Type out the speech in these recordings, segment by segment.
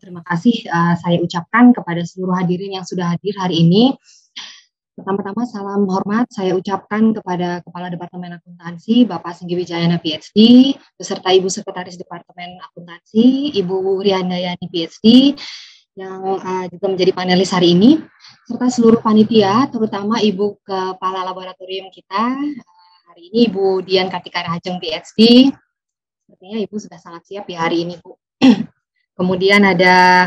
Terima kasih saya ucapkan kepada seluruh hadirin yang sudah hadir hari ini. Pertama-tama salam hormat saya ucapkan kepada Kepala Departemen Akuntansi, Bapak Singgi Wijayana PhD, beserta Ibu Sekretaris Departemen Akuntansi, Ibu Riandayani PhD, yang juga menjadi panelis hari ini, serta seluruh panitia, terutama Ibu Kepala Laboratorium kita, hari ini Ibu Dian Kartika Rahajeng PhD. Sepertinya Ibu sudah sangat siap ya hari ini, Bu. Kemudian ada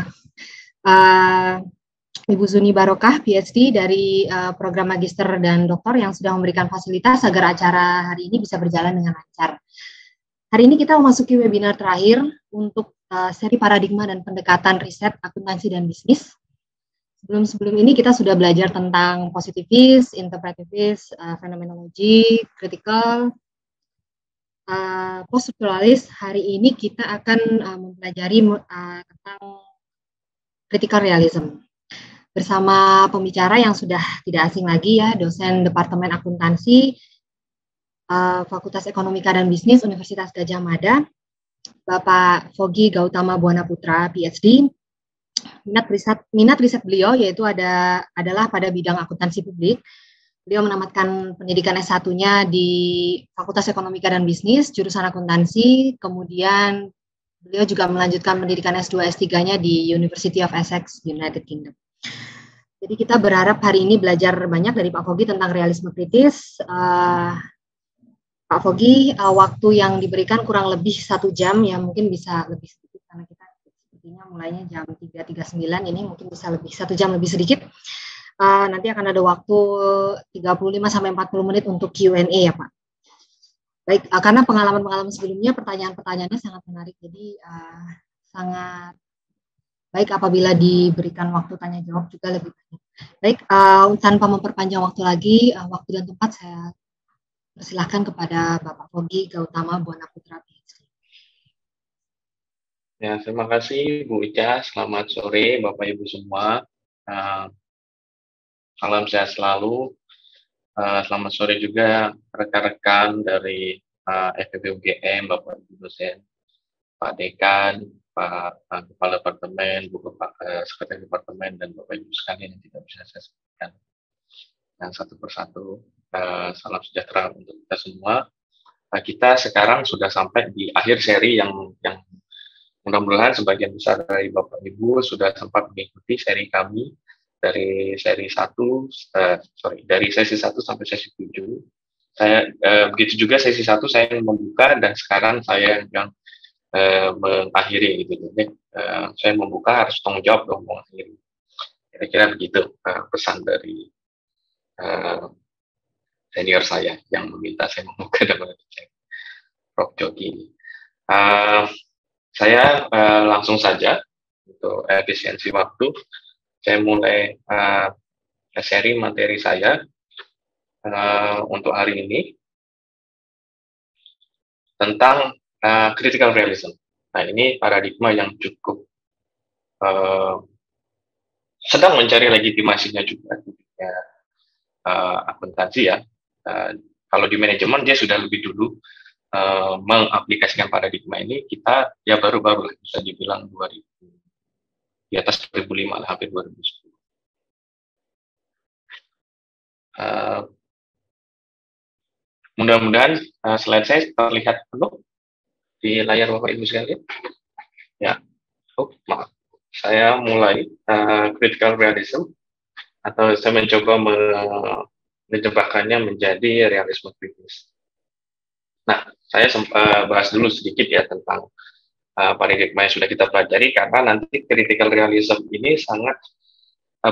Ibu Zuni Barokah, PhD dari program Magister dan Doktor yang sudah memberikan fasilitas agar acara hari ini bisa berjalan dengan lancar. Hari ini kita memasuki webinar terakhir untuk seri paradigma dan pendekatan riset akuntansi dan bisnis. Sebelum ini kita sudah belajar tentang positivis, interpretivis, fenomenologi, critical, post-strukturalis. Hari ini kita akan mempelajari tentang critical realism bersama pembicara yang sudah tidak asing lagi ya, dosen Departemen Akuntansi Fakultas Ekonomika dan Bisnis Universitas Gadjah Mada, Bapak Fogi Gautama Buana Putra PhD. Minat riset beliau yaitu adalah pada bidang akuntansi publik. Beliau menamatkan pendidikan S1-nya di Fakultas Ekonomika dan Bisnis, jurusan akuntansi, kemudian beliau juga melanjutkan pendidikan S2, S3-nya di University of Essex, United Kingdom. Jadi kita berharap hari ini belajar banyak dari Pak Fogi tentang realisme kritis. Pak Fogi, waktu yang diberikan kurang lebih 1 jam, ya mungkin bisa lebih sedikit, karena kita sepertinya mulainya jam 3.39, ini mungkin bisa lebih 1 jam lebih sedikit. Nanti akan ada waktu 35-40 menit untuk Q&A ya Pak. Baik, karena pengalaman-pengalaman sebelumnya pertanyaan-pertanyaannya sangat menarik, jadi sangat baik apabila diberikan waktu tanya jawab juga lebih banyak. Baik, tanpa memperpanjang waktu lagi, waktu dan tempat saya persilahkan kepada Bapak Fogi Gautama Buana Putra PhD. Ya, terima kasih Bu Ica. Selamat sore Bapak Ibu semua. Salam sehat selalu. Selamat sore juga rekan-rekan dari FEB UGM, Bapak Ibu dosen, Pak Dekan, Pak Kepala Departemen, Bu Sekretaris Departemen, dan Bapak Ibu sekalian yang tidak bisa saya sebutkan yang satu persatu. Salam sejahtera untuk kita semua. Kita sekarang sudah sampai di akhir seri yang mudah-mudahan sebagian besar dari Bapak Ibu sudah sempat mengikuti seri kami dari sesi 1 sampai sesi 7. Saya begitu juga sesi 1 saya membuka dan sekarang saya yang mengakhiri gitu. Jadi saya membuka harus tanggung jawab dong mengakhiri. Kira-kira begitu pesan dari senior saya yang meminta saya membuka dan mengecek Prof. Jogi. Saya langsung saja untuk efisiensi waktu. Saya mulai seri materi saya untuk hari ini tentang critical realism. Nah, ini paradigma yang cukup sedang mencari legitimasinya juga akuntansi ya. Kalau di manajemen dia sudah lebih dulu mengaplikasikan paradigma ini. Kita ya baru-baru bisa dibilang 2000 di atas 2005 lah, hampir 2010. Mudah-mudahan slide saya terlihat penuh di layar Bapak Ibu sekalian. Ya, maaf. Saya mulai critical realism, atau saya mencoba menjebakkannya menjadi realisme kritis. Nah, saya bahas dulu sedikit ya tentang paradigma yang sudah kita pelajari, karena nanti critical realism ini sangat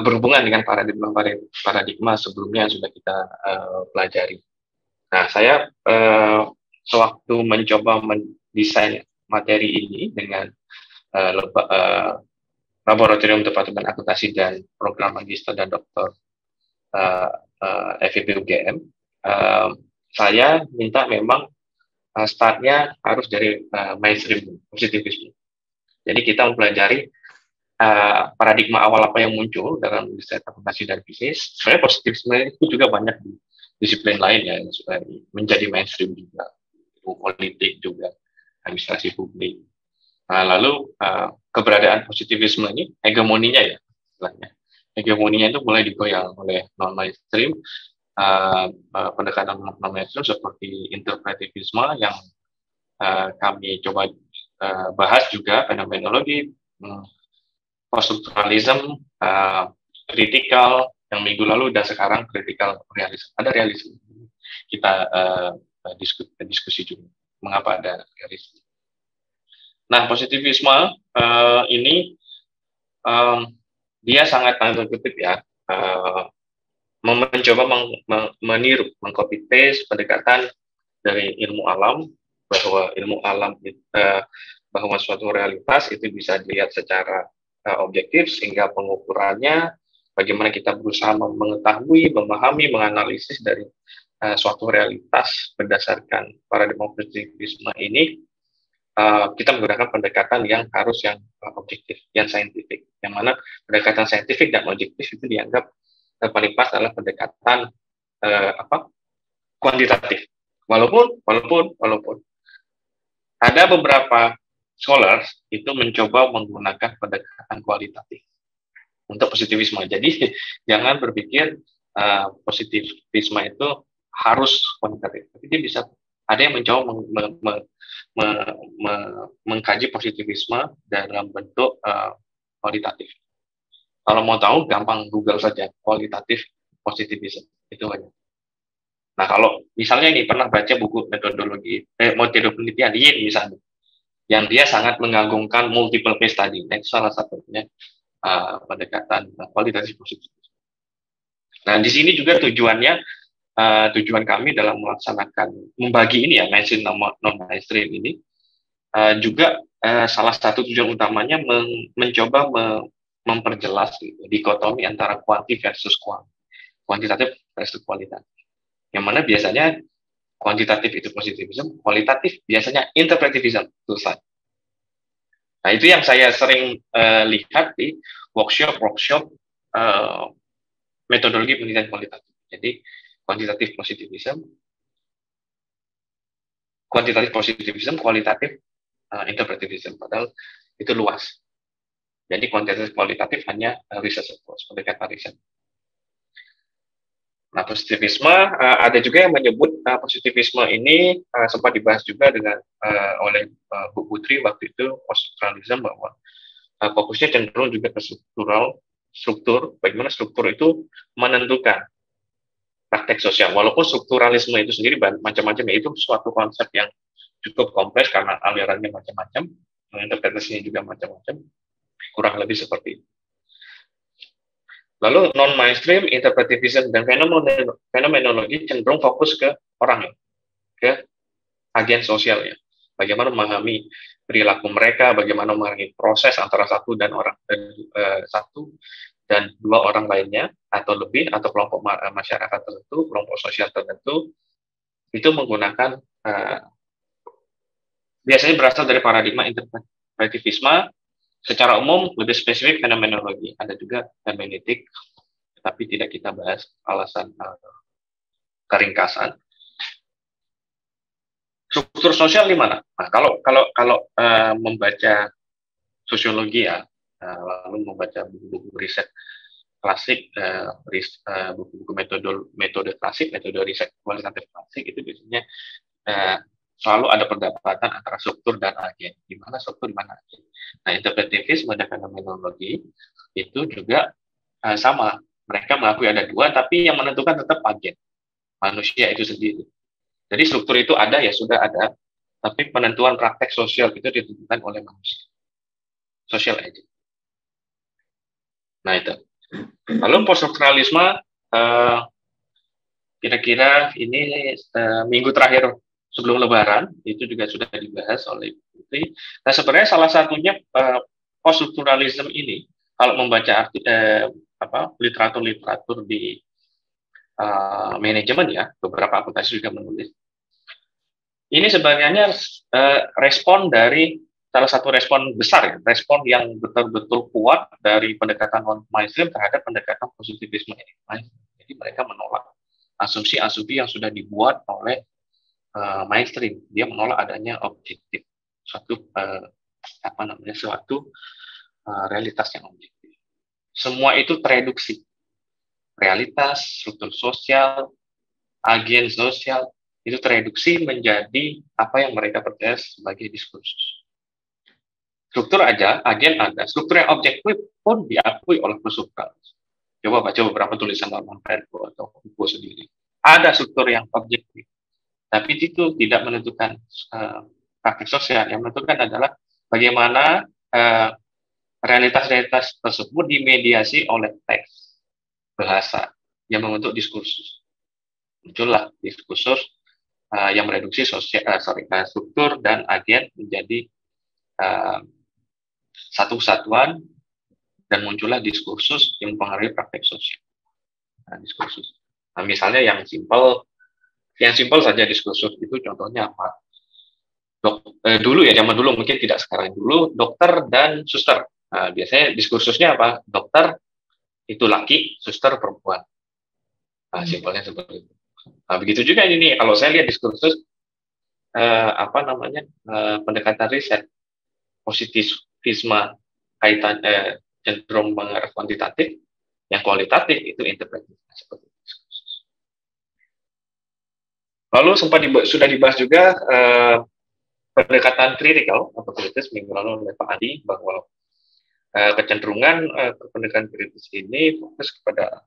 berhubungan dengan paradigma sebelumnya yang sudah kita pelajari. Nah, saya sewaktu mencoba mendesain materi ini dengan Laboratorium Departemen Akuntansi dan Program Magister dan Doktor FEB UGM, saya minta memang startnya harus dari mainstream positivisme. Jadi kita mempelajari paradigma awal apa yang muncul dalam riset akuntansi dan bisnis. Sebenarnya positivisme itu juga banyak di disiplin lain ya, menjadi mainstream juga, politik juga, administrasi publik. Nah, lalu keberadaan positivisme ini, hegemoninya ya, istilahnya. Hegemoninya itu mulai digoyang oleh non-mainstream, pendekatan non-mainstream seperti interpretivisme yang kami coba bahas juga, fenomenologi, post-structuralism, kritikal, yang minggu lalu dan sekarang kritikal realisme. Ada realisme. Kita diskusi juga mengapa ada realisme. Nah, positivisme ini dia sangat tanda kutip ya, mencoba meniru, mengcopy paste pendekatan dari ilmu alam, bahwa ilmu alam bahwa suatu realitas itu bisa dilihat secara objektif, sehingga pengukurannya bagaimana kita berusaha mengetahui, memahami, menganalisis dari suatu realitas berdasarkan paradigma positivisme ini. Kita menggunakan pendekatan yang harus yang objektif, yang saintifik, yang mana pendekatan saintifik dan objektif itu dianggap paling pas adalah pendekatan kuantitatif. Walaupun ada beberapa scholars itu mencoba menggunakan pendekatan kualitatif untuk positivisme. Jadi jangan berpikir positivisme itu harus kuantitatif, tapi dia bisa ada yang mencoba mengkaji positivisme dalam bentuk kualitatif. Kalau mau tahu, gampang Google saja kualitatif positivisme, itu banyak. Nah, kalau misalnya ini pernah baca buku metode penelitian Yin misalnya, yang dia sangat mengagungkan multiple case study, itu salah satunya pendekatan kualitatif positivisme. Nah, di sini juga tujuan kami dalam melaksanakan membagi ini ya, mainstream non mainstream ini juga salah satu tujuan utamanya mencoba memperjelas gitu, dikotomi antara kuanti versus kuantitatif versus kualitatif. Yang mana biasanya kuantitatif itu positivisme, kualitatif biasanya interpretivisme. Selesai. Nah, itu yang saya sering lihat di workshop metodologi penelitian kualitatif. Jadi kuantitatif positivisme, kualitatif interpretivisme, padahal itu luas. Jadi kuantitatif kualitatif hanya research approach, pendekatan riset. Nah, positivisme ada juga yang menyebut positivisme ini sempat dibahas juga oleh Bu Putri waktu itu, post-structuralism, bahwa fokusnya cenderung juga ke struktur, bagaimana struktur itu menentukan praktek sosial. Walaupun strukturalisme itu sendiri macam-macam, itu suatu konsep yang cukup kompleks karena alirannya macam-macam, interpretasinya juga macam-macam, kurang lebih seperti itu. Lalu non-mainstream, interpretivism, dan fenomenologi cenderung fokus ke orang, ke agen sosialnya. Bagaimana memahami perilaku mereka, bagaimana memahami proses antara satu dan dua orang lainnya, atau lebih, atau kelompok masyarakat tertentu, kelompok sosial tertentu, itu menggunakan, biasanya berasal dari paradigma interpretivisme. Secara umum, lebih spesifik fenomenologi. Ada juga hermeneutik, tapi tidak kita bahas alasan keringkasan. Struktur sosial di mana? Nah, kalau membaca sosiologi ya, lalu membaca buku-buku riset klasik, buku-buku metode klasik, metode riset kualitatif klasik, itu biasanya selalu ada perdebatan antara struktur dan agen. Di mana struktur, di mana agen. Nah, interpretivisme dan fenomenologi itu juga sama. Mereka mengakui ada dua, tapi yang menentukan tetap agen, manusia itu sendiri. Jadi struktur itu ada, ya sudah ada, tapi penentuan praktek sosial itu ditentukan oleh manusia. Social agent. Nah, itu. Lalu post-strukturalisme, kira-kira ini minggu terakhir sebelum Lebaran, itu juga sudah dibahas oleh Putri. Nah, sebenarnya salah satunya post-strukturalisme ini, kalau membaca literatur di manajemen ya, beberapa akuntansi juga menulis. Ini sebenarnya respon dari salah satu respon besar ya, respon yang betul-betul kuat dari pendekatan non-mainstream terhadap pendekatan positivisme ini. Jadi mereka menolak asumsi-asumsi yang sudah dibuat oleh mainstream. Dia menolak adanya objektif, suatu suatu realitas yang objektif. Semua itu tereduksi. Realitas, struktur sosial, agen sosial, itu tereduksi menjadi apa yang mereka percaya sebagai diskursus. Struktur aja, agen ada, struktur yang objektif pun diakui oleh filsuf. Coba baca beberapa tulisan Norman Fairbairn atau Foucault sendiri. Ada struktur yang objektif, tapi itu tidak menentukan praktik sosial. Yang menentukan adalah bagaimana realitas-realitas tersebut dimediasi oleh teks, bahasa, yang membentuk diskursus. Muncullah diskursus yang mereduksi struktur dan agen menjadi satu kesatuan, dan muncullah diskursus yang mempengaruhi praktek sosial. Diskursus. Misalnya yang simpel saja diskursus itu contohnya apa? Dulu ya, zaman dulu, mungkin tidak sekarang. Dulu dokter dan suster. Biasanya diskursusnya apa? Dokter itu laki, suster perempuan. Simpelnya seperti itu. Begitu juga ini, kalau saya lihat diskursus pendekatan riset positivisme kaitan cenderung mengarah kuantitatif, yang kualitatif itu interpretatif seperti itu. Lalu sudah dibahas juga pendekatan kritikal atau kritis minggu lalu oleh Pak Adi, bahwa kecenderungan pendekatan kritis ini fokus kepada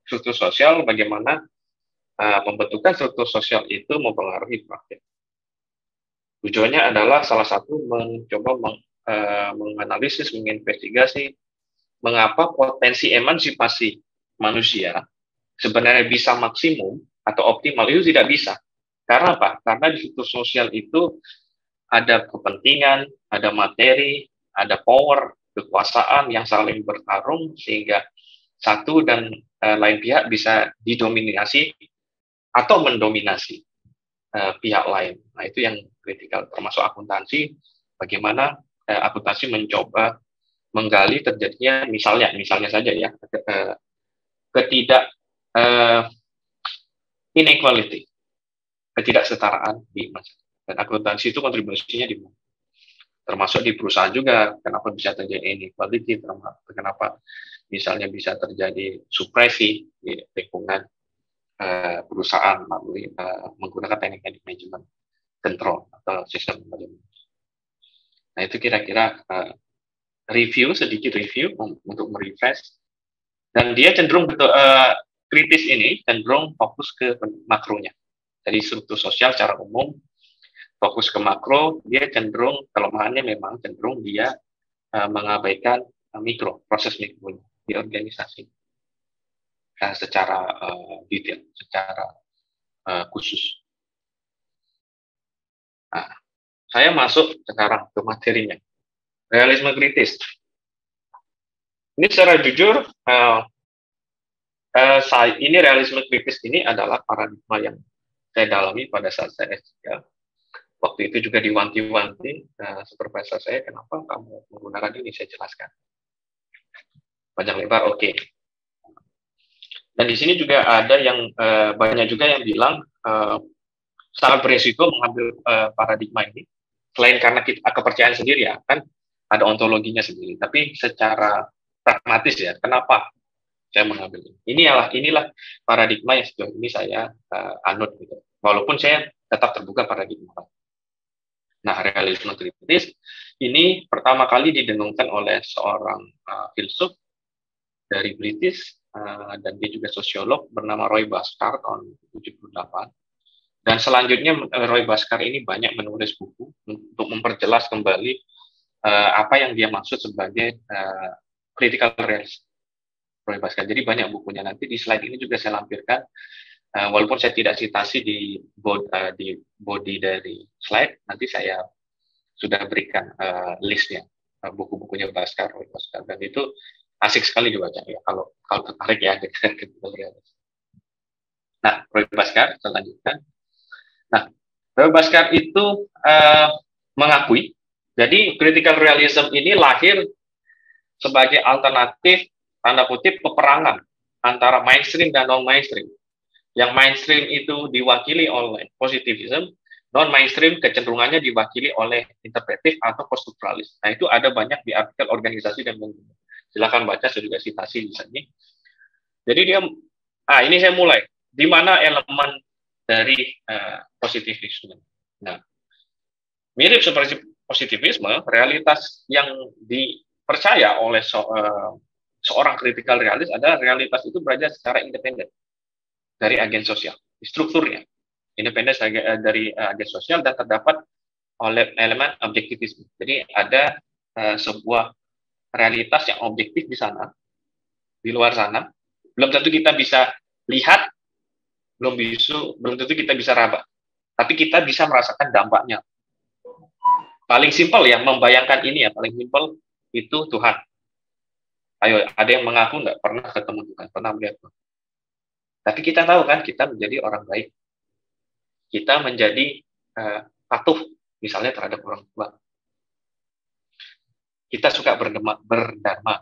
struktur sosial, bagaimana pembentukan struktur sosial itu mempengaruhi praktik. Tujuannya adalah salah satu mencoba menganalisis, menginvestigasi mengapa potensi emansipasi manusia sebenarnya bisa maksimum atau optimal itu tidak bisa. Karena apa? Karena di struktur sosial itu ada kepentingan, ada materi, ada power, kekuasaan yang saling bertarung sehingga satu dan lain pihak bisa didominasi atau mendominasi pihak lain. Nah, itu yang kritikal, termasuk akuntansi, bagaimana akuntansi mencoba menggali terjadinya misalnya saja ya inequality, ketidaksetaraan di masyarakat. Dan akuntansi itu kontribusinya di mana? Termasuk di perusahaan juga, kenapa bisa terjadi inequality, kenapa misalnya bisa terjadi supresi di lingkungan perusahaan melalui menggunakan teknik manajemen control atau sistem manajemen. Nah, itu kira-kira sedikit review untuk merefresh. Dan dia cenderung kritis ini cenderung fokus ke makronya. Jadi struktur sosial secara umum fokus ke makro, dia cenderung kelemahannya memang cenderung dia mengabaikan mikro, proses mikronya di organisasi secara detail, secara khusus. Nah, saya masuk sekarang ke materinya. Realisme kritis. Ini secara jujur, ini realisme kritis ini adalah paradigma yang saya dalami pada saat saya S3. Waktu itu juga diwanti-wanti supervisor saya, kenapa kamu menggunakan ini, saya jelaskan. Panjang lebar, oke. Dan di sini juga ada yang banyak juga yang bilang sangat berisiko mengambil paradigma ini. Selain karena kepercayaan sendiri ya, kan ada ontologinya sendiri. Tapi secara pragmatis ya, kenapa saya mengambil ini? Inilah paradigma yang sejauh ini saya anut gitu. Walaupun saya tetap terbuka paradigma. Nah, realisme kritis ini pertama kali didengungkan oleh seorang filsuf dari British dan dia juga sosiolog bernama Roy Bhaskar tahun 1978. Dan selanjutnya Roy Bhaskar ini banyak menulis buku untuk memperjelas kembali apa yang dia maksud sebagai critical realism. Roy Bhaskar. Jadi banyak bukunya. Nanti di slide ini juga saya lampirkan. Walaupun saya tidak citasi di body dari slide, nanti saya sudah berikan listnya buku-bukunya Bhaskar, Roy Bhaskar. Dan itu asik sekali dibaca ya kalau tertarik ya dengan critical realism. Nah, Roy Bhaskar, saya lanjutkan. Nah, Roy Bhaskar itu mengakui, jadi critical realism ini lahir sebagai alternatif, tanda kutip, peperangan antara mainstream dan non-mainstream. Yang mainstream itu diwakili oleh positivism, Non-mainstream kecenderungannya diwakili oleh interpretif atau poststrukturalis. Nah, itu ada banyak di artikel organisasi dan lingkungan. Silakan baca, saya juga citasi di sini. Jadi dia, ini saya mulai. Di mana elemen dari positivisme? Nah, mirip seperti positivisme, realitas yang dipercaya oleh seorang critical realist adalah realitas itu berada secara independen dari agen sosial, strukturnya independen dari agen sosial dan terdapat oleh elemen objektivisme. Jadi ada sebuah realitas yang objektif di sana, di luar sana. Belum tentu kita bisa lihat, belum tentu kita bisa raba, tapi kita bisa merasakan dampaknya. Paling simpel ya, membayangkan ini ya, paling simpel itu Tuhan. Ayo, ada yang mengaku nggak pernah ketemu Tuhan, pernah melihat Tuhan. Tapi kita tahu kan, kita menjadi orang baik. Kita menjadi patuh, misalnya terhadap orang tua. Kita suka berdharma,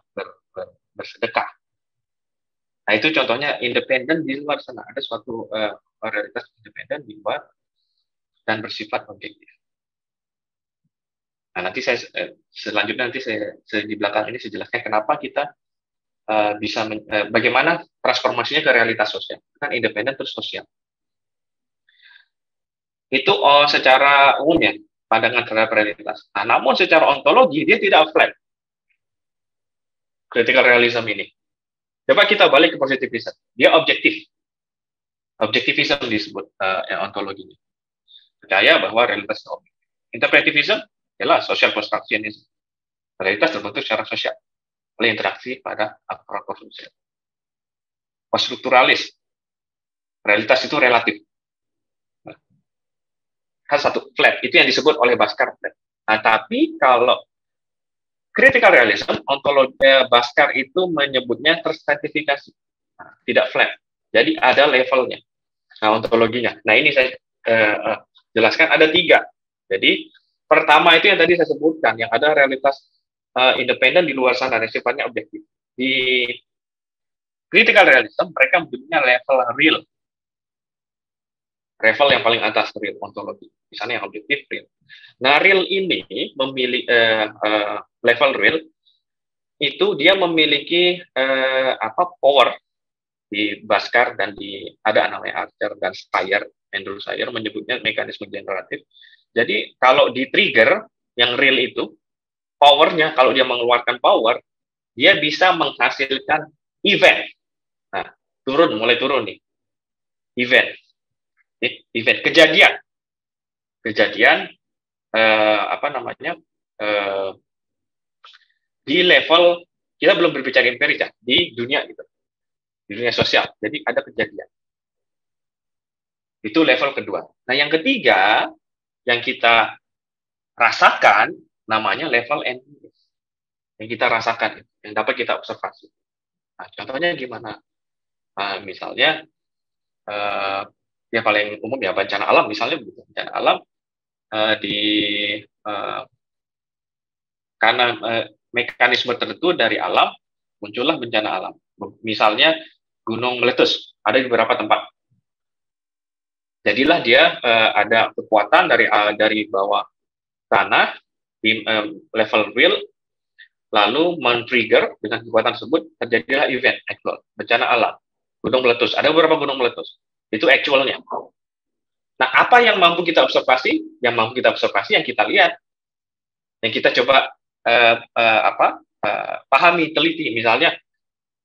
bersedekah. Nah, itu contohnya independen di luar sana. Ada suatu realitas independen di luar dan bersifat objektif. Nah, nanti saya selanjutnya di belakang ini saya jelaskan kenapa kita bisa bagaimana transformasinya ke realitas sosial. Kan independen terus sosial. Itu secara umumnya pandangan terhadap realitas. Nah, namun secara ontologi dia tidak flat. Critical realism ini. Coba kita balik ke positivism. Dia objektif. Objektivism disebut ontologinya. Percaya bahwa realitas itu objektif. Interpretivism adalah social constructionism. Realitas terbentuk secara sosial oleh interaksi pada aparatur sosial. Poststrukturalis. Realitas itu relatif. Kan satu flat, itu yang disebut oleh Bhaskar flat. Nah, tapi kalau critical realism, ontologi Bhaskar itu menyebutnya terstratifikasi, tidak flat. Jadi ada levelnya, ontologinya. Nah, ini saya jelaskan ada 3. Jadi pertama itu yang tadi saya sebutkan, yang ada realitas independen di luar sana, yang sifatnya objektif. Di critical realism, mereka menyebutnya level real. Level yang paling atas real ontologi, misalnya yang objektif real. Nah, real ini memiliki level real itu dia memiliki power di Bhaskar dan ada namanya Archer dan Andrew Shire menyebutnya mekanisme generatif. Jadi kalau di trigger yang real itu powernya, kalau dia mengeluarkan power, dia bisa menghasilkan event. Nah, mulai turun nih, event kejadian di level kita belum berbicara empiris ya, di dunia gitu, di dunia sosial. Jadi ada kejadian, itu level kedua. Nah, yang ketiga yang kita rasakan namanya level empiris, yang kita rasakan, yang dapat kita observasi. Nah, contohnya gimana? Misalnya yang paling umum ya bencana alam, misalnya bencana alam karena mekanisme tertentu dari alam muncullah bencana alam. Misalnya gunung meletus, ada di beberapa tempat. Jadilah dia ada kekuatan dari bawah tanah di level real, lalu men-trigger dengan kekuatan tersebut terjadilah event actual, bencana alam, gunung meletus. Ada beberapa gunung meletus. Itu actualnya. Nah, apa yang mampu kita observasi? Yang mampu kita observasi yang kita lihat, yang kita coba pahami, teliti. Misalnya,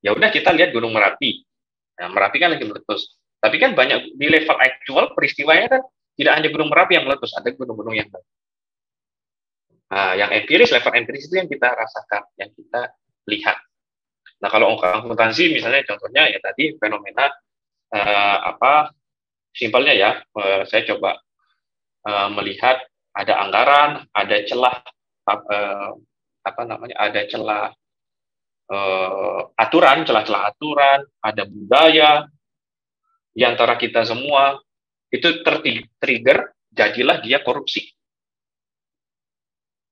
ya udah kita lihat Gunung Merapi. Nah, Merapi kan lagi meletus. Tapi kan banyak di level actual peristiwanya kan tidak hanya Gunung Merapi yang meletus, ada gunung-gunung yang lain. Nah, yang empiris, level empiris itu yang kita rasakan, yang kita lihat. Nah, kalau akuntansi misalnya contohnya ya tadi fenomena simpelnya ya, saya coba melihat ada anggaran, ada celah ada celah aturan, celah-celah aturan, ada budaya di antara kita semua itu trigger, jadilah dia korupsi.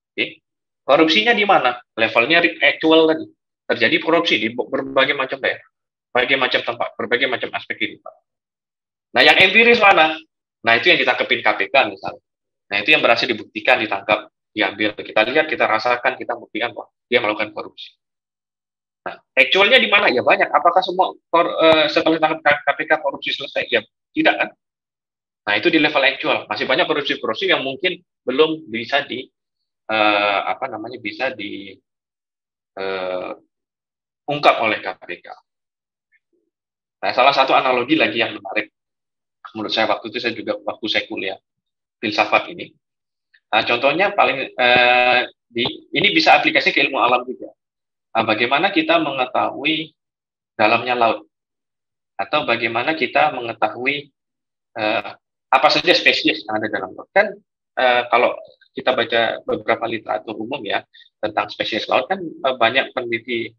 Oke. Korupsinya di mana? Levelnya actual tadi. Terjadi korupsi di berbagai macam daerah, berbagai macam tempat, berbagai macam aspek kehidupan. Nah, yang empiris mana? Nah, itu yang ditangkepin KPK misalnya. Nah, itu yang berhasil dibuktikan, ditangkap, diambil. Kita lihat, kita rasakan, kita buktikan bahwa dia melakukan korupsi. Nah, actualnya di mana? Ya banyak. Apakah semua setelah ditangkap KPK korupsi selesai? Ya tidak kan? Nah, itu di level actual. Masih banyak korupsi-korupsi yang mungkin belum bisa bisa diungkap oleh KPK. Nah, salah satu analogi lagi yang menarik menurut saya waktu itu, saya juga waktu saya kuliah filsafat ini. Nah, contohnya paling ini bisa aplikasi ke ilmu alam juga. Nah, bagaimana kita mengetahui dalamnya laut, atau bagaimana kita mengetahui apa saja spesies yang ada dalam laut. Kan kalau kita baca beberapa literatur umum ya tentang spesies laut, kan banyak peneliti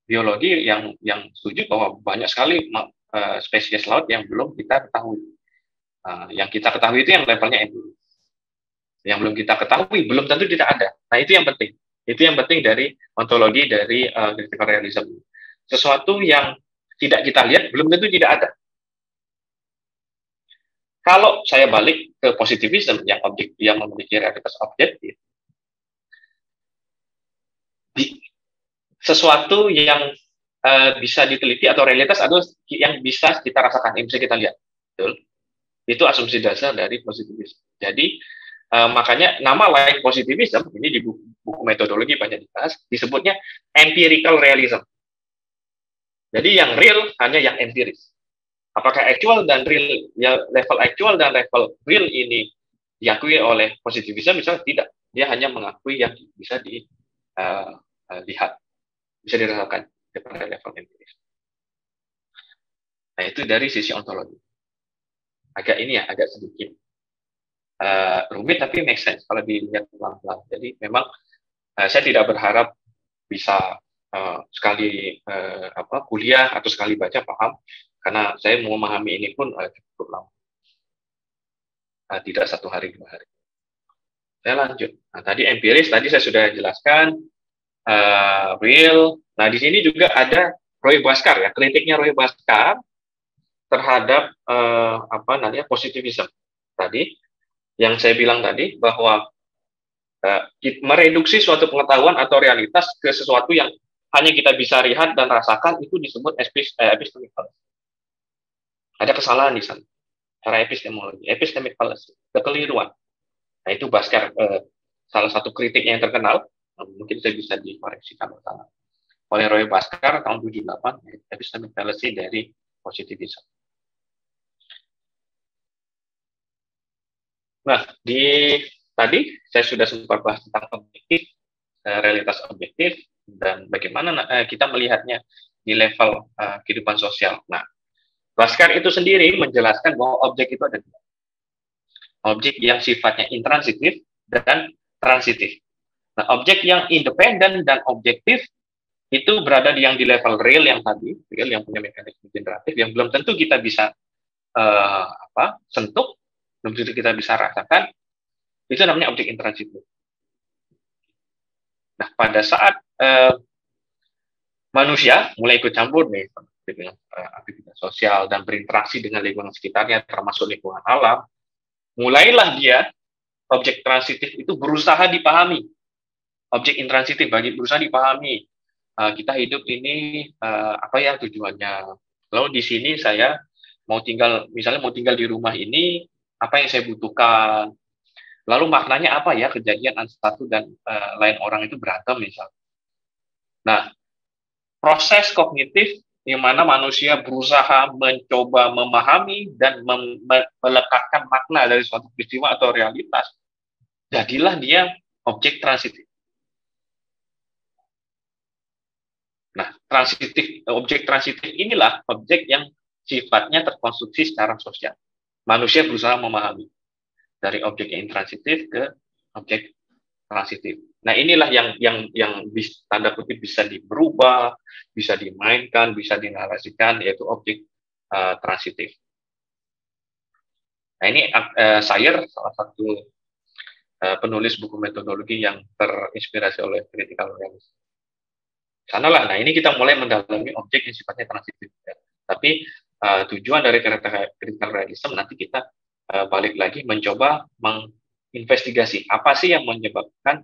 biologi yang setuju bahwa banyak sekali spesies laut yang belum kita ketahui. Yang kita ketahui itu yang levelnya empiris. Yang belum kita ketahui belum tentu tidak ada. Nah, itu yang penting. Itu yang penting dari ontologi, dari critical realism. Sesuatu yang tidak kita lihat belum tentu tidak ada. Kalau saya balik ke positivism yang memiliki realitas objektif, sesuatu yang bisa diteliti atau realitas atau yang bisa kita rasakan, yang bisa kita lihat. Betul? Itu asumsi dasar dari positivism. Jadi makanya nama lain positivism ini di buku metodologi banyak dibahas, disebutnya empirical realism. Jadi yang real hanya yang empiris. Apakah actual dan real, ya level actual dan level real ini diakui oleh positivism? Misalnya tidak, dia hanya mengakui yang bisa dilihat, bisa dirasakan pada level empiris. Nah, itu dari sisi ontologi. Agak sedikit rumit, tapi make sense kalau dilihat pelan-pelan. Jadi memang saya tidak berharap bisa sekali kuliah atau sekali baca paham, karena saya mau memahami ini pun cukup lama. Tidak 1 hari 2 hari. Saya lanjut. Nah, tadi empiris, tadi saya sudah jelaskan real. Nah, di sini juga ada Roy Bhaskar ya, kritiknya Roy Bhaskar terhadap positivism. Tadi yang saya bilang tadi bahwa mereduksi suatu pengetahuan atau realitas ke sesuatu yang hanya kita bisa lihat dan rasakan, itu disebut epistemic fallacy. Ada kesalahan di sana. Cara epistemologi, epistemic fallacy, kekeliruan. Nah, itu Bhaskar salah satu kritiknya yang terkenal, mungkin saya bisa dikoreksi kalau salah, oleh Roy Bhaskar tahun 78, epistemic fallacy dari positivism. Nah, tadi saya sudah sempat bahas tentang objektif, realitas objektif, dan bagaimana kita melihatnya di level kehidupan sosial. Nah, Bhaskar itu sendiri menjelaskan bahwa objek itu ada dua. Objek yang sifatnya intransitif dan transitif. Nah, objek yang independen dan objektif itu berada yang di level real yang tadi, real yang punya mekanisme generatif, yang belum tentu kita bisa sentuh, belum tentu kita bisa rasakan. Itu namanya objek intransitif. Nah, pada saat manusia mulai ikut campur nih dengan aktivitas sosial dan berinteraksi dengan lingkungan sekitarnya, termasuk lingkungan alam, mulailah dia objek transitif itu berusaha dipahami. Objek intransitif berusaha dipahami. Kita hidup ini apa ya tujuannya? Lalu di sini saya misalnya mau tinggal di rumah ini, apa yang saya butuhkan? Lalu maknanya apa ya kejadian satu dan lain orang itu berantem misalnya. Nah, proses kognitif di mana manusia berusaha mencoba memahami dan melekatkan makna dari suatu peristiwa atau realitas, jadilah dia objek transitif. Nah, objek transitif inilah objek yang sifatnya terkonstruksi secara sosial. Manusia berusaha memahami dari objek yang intransitif ke objek transitif. Nah, inilah yang tanda kutip bisa berubah, bisa dimainkan, bisa dinarasikan, yaitu objek transitif. Nah, ini Sayer, salah satu penulis buku metodologi yang terinspirasi oleh critical realism. Sanalah, nah ini kita mulai mendalami objek yang sifatnya transitif. Ya. Tapi tujuan dari critical realism nanti kita balik lagi mencoba menginvestigasi apa sih yang menyebabkan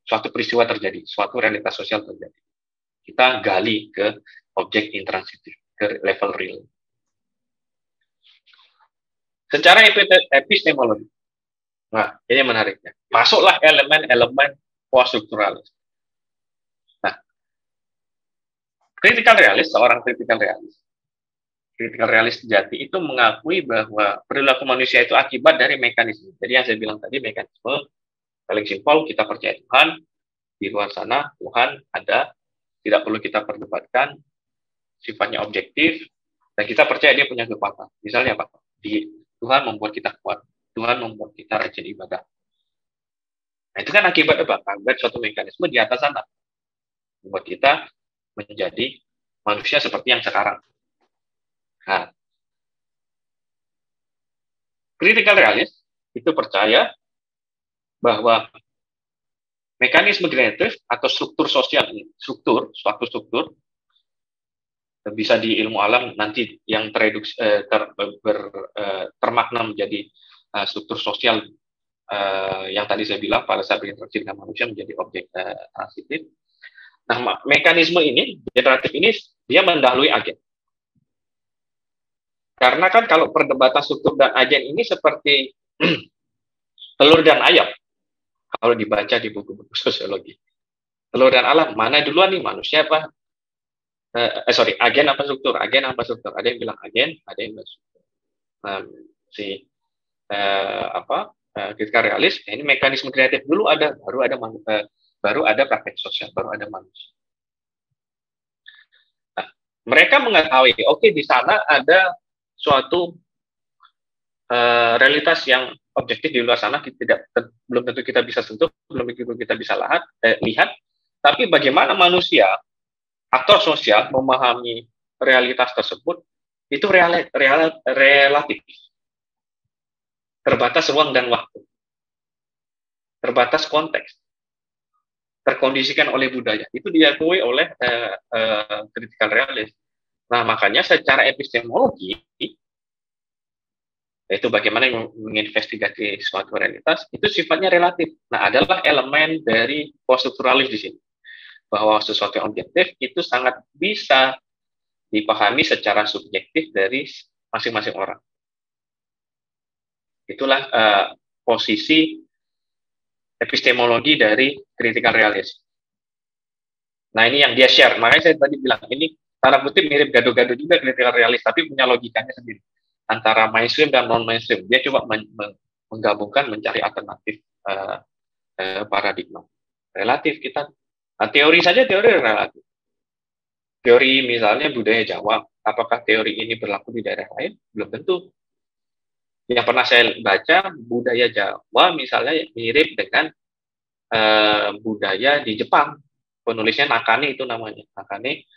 suatu peristiwa terjadi, suatu realitas sosial terjadi. Kita gali ke objek intransitif, ke level real. Secara epistemologi, nah ini menariknya, masuklah elemen-elemen post-strukturalis. Nah, seorang critical realis sejati itu mengakui bahwa perilaku manusia itu akibat dari mekanisme. Jadi yang saya bilang tadi, mekanisme paling simpel, kita percaya Tuhan, di luar sana Tuhan ada, tidak perlu kita perdebatkan, sifatnya objektif, dan kita percaya dia punya kekuatan. Misalnya apa? Tuhan membuat kita kuat, Tuhan membuat kita rajin ibadah. Nah, itu kan akibat apa? Akibat suatu mekanisme di atas sana, membuat kita menjadi manusia seperti yang sekarang. Nah, critical realist itu percaya bahwa mekanisme generatif atau struktur sosial, suatu struktur bisa di ilmu alam nanti yang termakna menjadi struktur sosial yang tadi saya bilang pada saat berinteraksi dengan manusia menjadi objek transitif. Nah, mekanisme ini, generatif ini, dia mendahului agen. Karena kan kalau perdebatan struktur dan agen ini seperti telur dan ayam, kalau dibaca di buku-buku sosiologi. Telur dan ayam, mana duluan nih, manusia apa? Agen apa struktur? Agen apa struktur? Ada yang bilang agen, ada yang bilang struktur. Critical realis, ini mekanisme kreatif dulu ada, baru ada praktek sosial, baru ada manusia. Nah, mereka mengetahui, oke, di sana ada suatu realitas yang objektif di luar sana, belum tentu kita bisa sentuh, belum tentu kita bisa lihat, tapi bagaimana manusia aktor sosial memahami realitas tersebut itu relatif. Terbatas ruang dan waktu. Terbatas konteks. Terkondisikan oleh budaya. Itu diakui oleh critical realist. Nah, makanya secara epistemologi, yaitu bagaimana menginvestigasi suatu realitas, itu sifatnya relatif. Nah, adalah elemen dari post-strukturalis di sini. Bahwa sesuatu yang objektif itu sangat bisa dipahami secara subjektif dari masing-masing orang. Itulah posisi epistemologi dari critical realist. Nah, ini yang dia share. Makanya saya tadi bilang, ini tanda kutip mirip gaduh-gaduh juga critical realist, tapi punya logikanya sendiri. Antara mainstream dan non-mainstream. Dia coba menggabungkan, mencari alternatif paradigma. Relatif kita. Nah, teori saja teori relatif. Teori misalnya budaya Jawa, apakah teori ini berlaku di daerah lain? Belum tentu. Yang pernah saya baca, budaya Jawa misalnya mirip dengan budaya di Jepang. Penulisnya Nakane itu namanya. Nakane,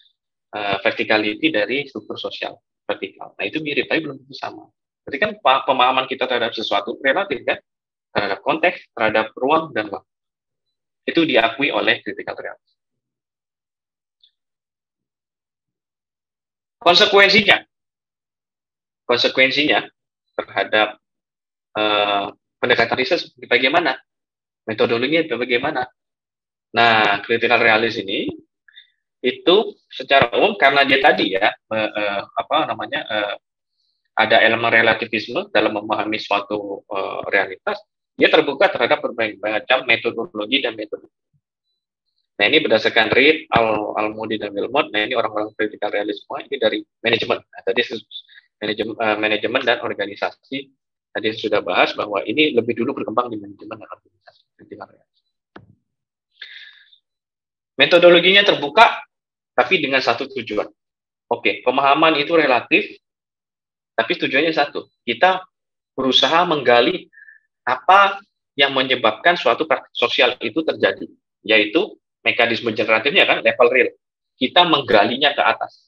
verticality dari struktur sosial. Vertikal. Nah, itu mirip, tapi belum tentu sama. Berarti kan pemahaman kita terhadap sesuatu relatif, kan? Terhadap konteks, terhadap ruang, dan waktu. Itu diakui oleh critical realist. Konsekuensinya terhadap pendekatan riset bagaimana, metodologinya bagaimana. Nah, critical realist ini itu secara umum karena dia tadi ya ada elemen relativisme dalam memahami suatu realitas, dia terbuka terhadap berbagai macam metodologi dan metode. Nah, ini berdasarkan Reed, Al-Moody, dan Wilmot. Nah, ini orang-orang critical realisme, ini dari manajemen. Nah, tadi manajemen dan organisasi, tadi sudah bahas bahwa ini lebih dulu berkembang di manajemen dan organisasi. Critical realisme. Metodologinya terbuka, tapi dengan satu tujuan. Oke, pemahaman itu relatif, tapi tujuannya satu. Kita berusaha menggali apa yang menyebabkan suatu praktik sosial itu terjadi, yaitu mekanisme generatifnya kan, level real. Kita menggalinya ke atas.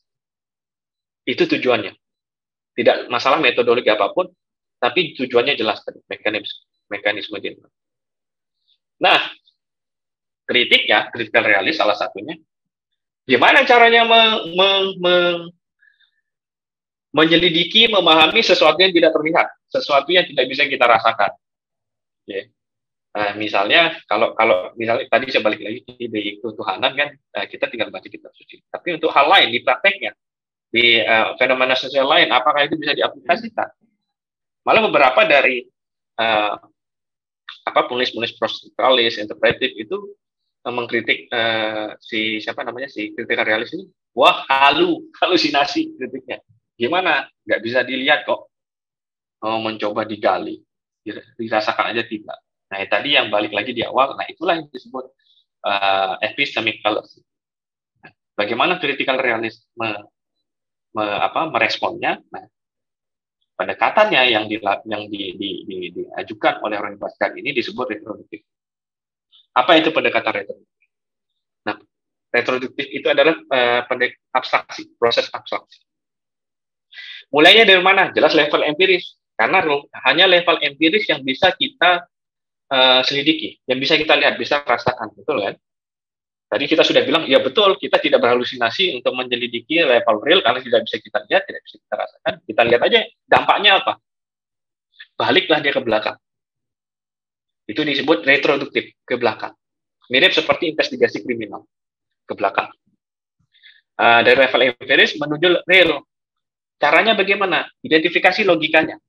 Itu tujuannya. Tidak masalah metodologi apapun, tapi tujuannya jelas tadi, mekanisme generatif. Nah, critical realis salah satunya, gimana caranya menyelidiki, memahami sesuatu yang tidak terlihat, sesuatu yang tidak bisa kita rasakan. Okay. Misalnya kalau misalnya tadi saya balik lagi di ketuhanan kan, kita tinggal baca kitab suci. Tapi untuk hal lain di prakteknya, di fenomena sosial lain, apakah itu bisa diaplikasikan? Malah beberapa dari penulis-penulis prostrukturalisme, interpretif itu mengkritik si kritikal realis ini, wah halusinasi kritiknya. Gimana? Nggak bisa dilihat kok. Mencoba digali, dirasakan aja tidak. Nah, tadi yang balik lagi di awal, nah itulah yang disebut epistemic fallacy. Bagaimana critical realism meresponnya? Nah, pendekatannya yang diajukan oleh Roni Baskar ini disebut retroduktif. Apa itu pendekatan retroduktif? Nah, retroduktif itu adalah abstraksi, proses abstraksi. Mulainya dari mana? Jelas level empiris. Karena hanya level empiris yang bisa kita selidiki, yang bisa kita lihat, bisa rasakan, betul kan? Tadi kita sudah bilang, ya betul, kita tidak berhalusinasi untuk menyelidiki level real karena tidak bisa kita lihat, tidak bisa kita rasakan. Kita lihat aja dampaknya apa. Baliklah dia ke belakang. Itu disebut retroduktif, ke belakang. Mirip seperti investigasi kriminal, ke belakang. Dari level empiris menuju real. Caranya bagaimana? Identifikasi logikanya,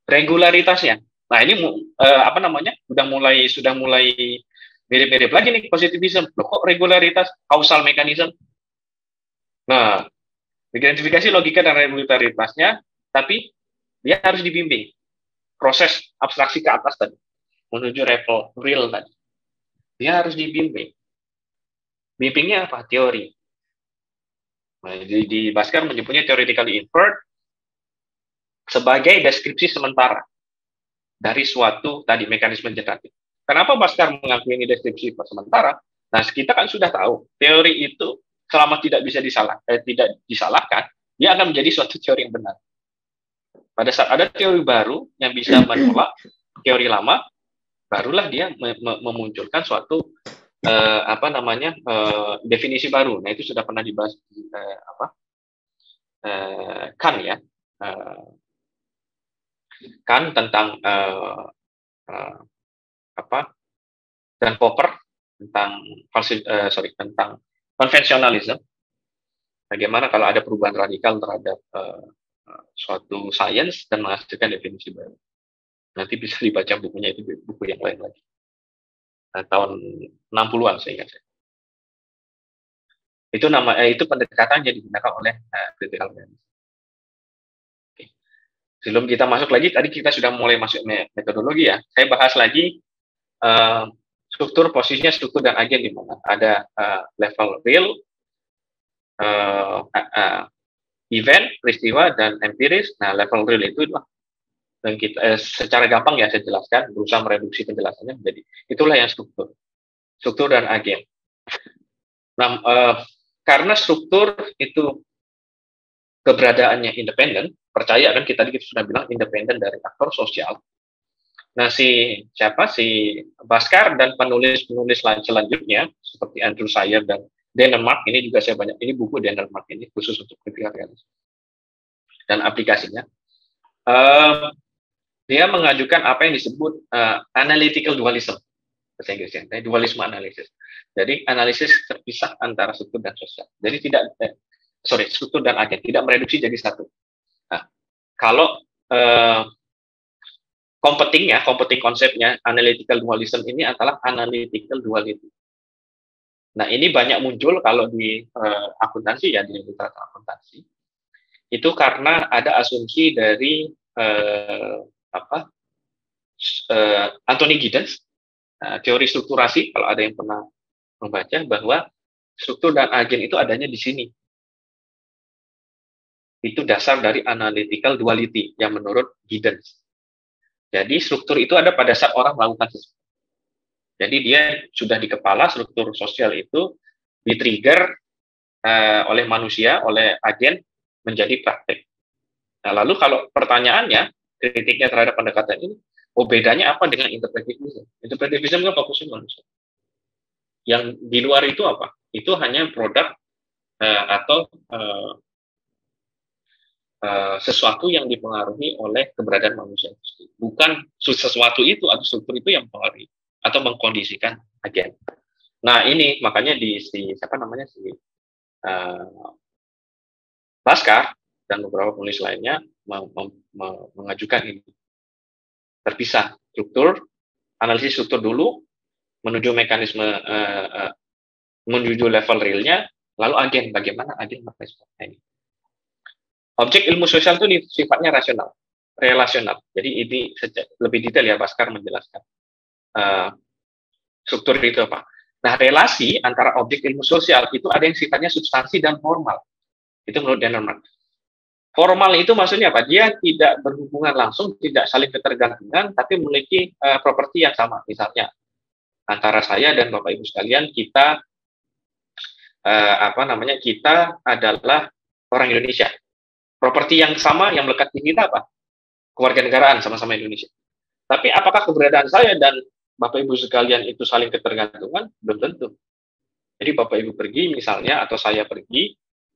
regularitasnya. Nah, ini sudah mulai mirip-mirip lagi nih positivism. Loh, kok regularitas, causal mechanism? Nah, identifikasi logika dan regularitasnya, tapi dia harus dibimbing. Proses abstraksi ke atas tadi, menuju level real tadi. Dia harus dibimbing. Bimbingnya apa? Teori. Nah, di Baskar menyebutnya theoretically inferred sebagai deskripsi sementara dari suatu tadi mekanisme generatif. Kenapa Baskar mengakui ini deskripsi sementara? Nah, kita kan sudah tahu teori itu selama tidak disalahkan, dia akan menjadi suatu teori yang benar. Pada saat ada teori baru yang bisa menolak teori lama, barulah dia memunculkan suatu definisi baru. Nah, itu sudah pernah dibahas Kant ya. Kant tentang dan Popper tentang tentang konvensionalisme. Bagaimana kalau ada perubahan radikal terhadap suatu sains dan menghasilkan definisi baru. Nanti bisa dibaca bukunya, itu buku yang lain lagi. Tahun 60-an saya ingat. Itu pendekatan yang digunakan oleh critical realism. Sebelum kita masuk lagi, tadi kita sudah mulai masuk metodologi ya. Saya bahas lagi struktur, posisinya struktur dan agen di mana. Ada level real, event, peristiwa, dan empiris. Nah, level real itu dan kita secara gampang ya saya jelaskan, berusaha mereduksi penjelasannya menjadi itulah yang struktur dan agen. Nah, karena struktur itu keberadaannya independen, percaya kan kita sudah bilang independen dari aktor sosial. Nah, si Baskar dan penulis-penulis selanjutnya seperti Andrew Sayer dan Denmark, ini juga saya banyak, ini buku Denmark ini khusus untuk critical realism dan aplikasinya. Dia mengajukan apa yang disebut analytical dualism, bahasa Inggrisnya, dualisme analisis. Jadi analisis terpisah antara struktur dan sosial. Jadi struktur dan agen tidak mereduksi jadi satu. Nah, kalau competing konsepnya analytical dualism ini adalah analytical duality. Nah, ini banyak muncul kalau di akuntansi ya, di literatur akuntansi. Itu karena ada asumsi dari Anthony Giddens, teori strukturasi, kalau ada yang pernah membaca, bahwa struktur dan agen itu adanya di sini. Itu dasar dari analytical duality yang menurut Giddens. Jadi struktur itu ada pada saat orang melakukan sesuatu. Jadi dia sudah di kepala, struktur sosial itu di-trigger oleh manusia, oleh agen menjadi praktek. Nah, lalu kalau pertanyaannya, kritiknya terhadap pendekatan ini, bedanya apa dengan interpretivism? Interpretivism kan fokusnya manusia. Yang di luar itu apa? Itu hanya produk atau sesuatu yang dipengaruhi oleh keberadaan manusia. Bukan sesuatu itu atau struktur itu yang mempengaruhi atau mengkondisikan agen. Nah ini makanya Bhaskar dan beberapa penulis lainnya mengajukan ini terpisah struktur, analisis struktur dulu menuju mekanisme menuju level realnya, lalu agen, bagaimana agen merespon ini. Objek ilmu sosial itu sifatnya rasional, relasional. Jadi ini lebih detail ya Bhaskar menjelaskan struktur itu apa. Nah, relasi antara objek ilmu sosial itu ada yang sifatnya substansi dan formal. Itu menurut Dennermark. Formal itu maksudnya apa? Dia tidak berhubungan langsung, tidak saling ketergantungan, tapi memiliki properti yang sama. Misalnya, antara saya dan Bapak Ibu sekalian, kita kita adalah orang Indonesia. Properti yang sama yang melekat di kita apa? Kewarganegaraan sama-sama Indonesia. Tapi apakah keberadaan saya dan Bapak Ibu sekalian itu saling ketergantungan? Belum tentu. Jadi Bapak Ibu pergi misalnya atau saya pergi,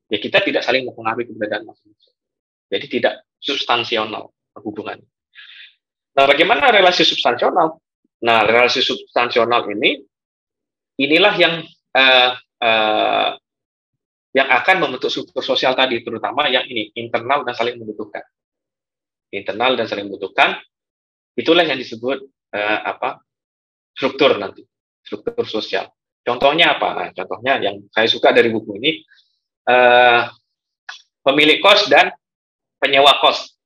ya kita tidak saling mempengaruhi keberadaan masing-masing. Jadi tidak substansional hubungannya. Nah, bagaimana relasi substansional? Nah, relasi substansional inilah yang akan membentuk struktur sosial tadi, terutama yang ini internal dan saling membutuhkan. Internal dan saling membutuhkan, itulah yang disebut struktur nanti, struktur sosial. Contohnya apa? Nah, contohnya yang saya suka dari buku ini, pemilik kos dan penyewa kos.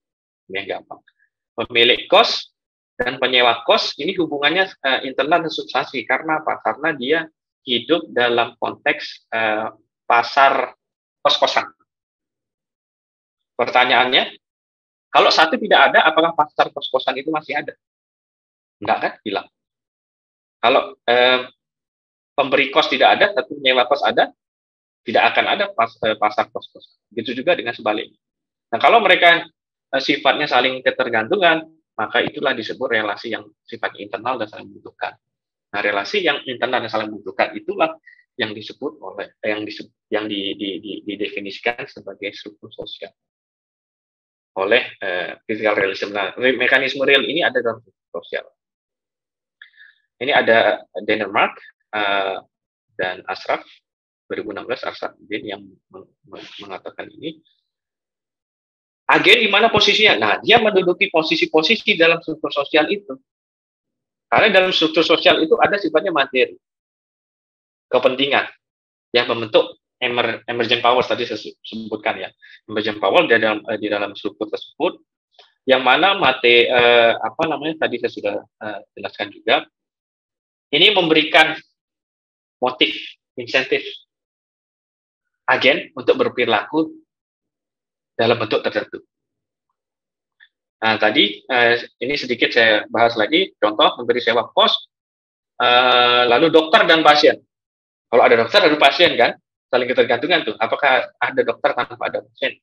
Ini yang gampang. Pemilik kos dan penyewa kos ini hubungannya internal dan substansi. Karena apa? Karena dia hidup dalam konteks pasar kos-kosan. Pertanyaannya, kalau satu tidak ada, apakah pasar kos-kosan itu masih ada? Enggak kan? Hilang. Kalau pemberi kos tidak ada, tapi penyewa kos ada, tidak akan ada pasar kos-kosan. Begitu juga dengan sebaliknya. Nah, kalau mereka sifatnya saling ketergantungan, maka itulah disebut relasi yang sifatnya internal dan saling membutuhkan. Nah, relasi yang internal dan saling membutuhkan itulah yang disebut oleh yang didefinisikan sebagai struktur sosial oleh critical realism. Nah, mekanisme real ini ada dalam struktur sosial. Ini ada Dennermark dan Ashraf 2016 Ashraf yang mengatakan ini. Agen di mana posisinya? Nah, dia menduduki posisi-posisi dalam struktur sosial itu. Karena dalam struktur sosial itu ada sifatnya materi, kepentingan yang membentuk emergent power tadi saya sebutkan ya. Emergent power di dalam struktur tersebut, yang mana tadi saya sudah jelaskan juga. Ini memberikan motif, insentif agen untuk berperilaku dalam bentuk tertentu. Nah, tadi ini sedikit saya bahas lagi, contoh memberi sewa kos, lalu dokter dan pasien. Kalau ada dokter, ada pasien kan, saling ketergantungan tuh. Apakah ada dokter tanpa ada pasien?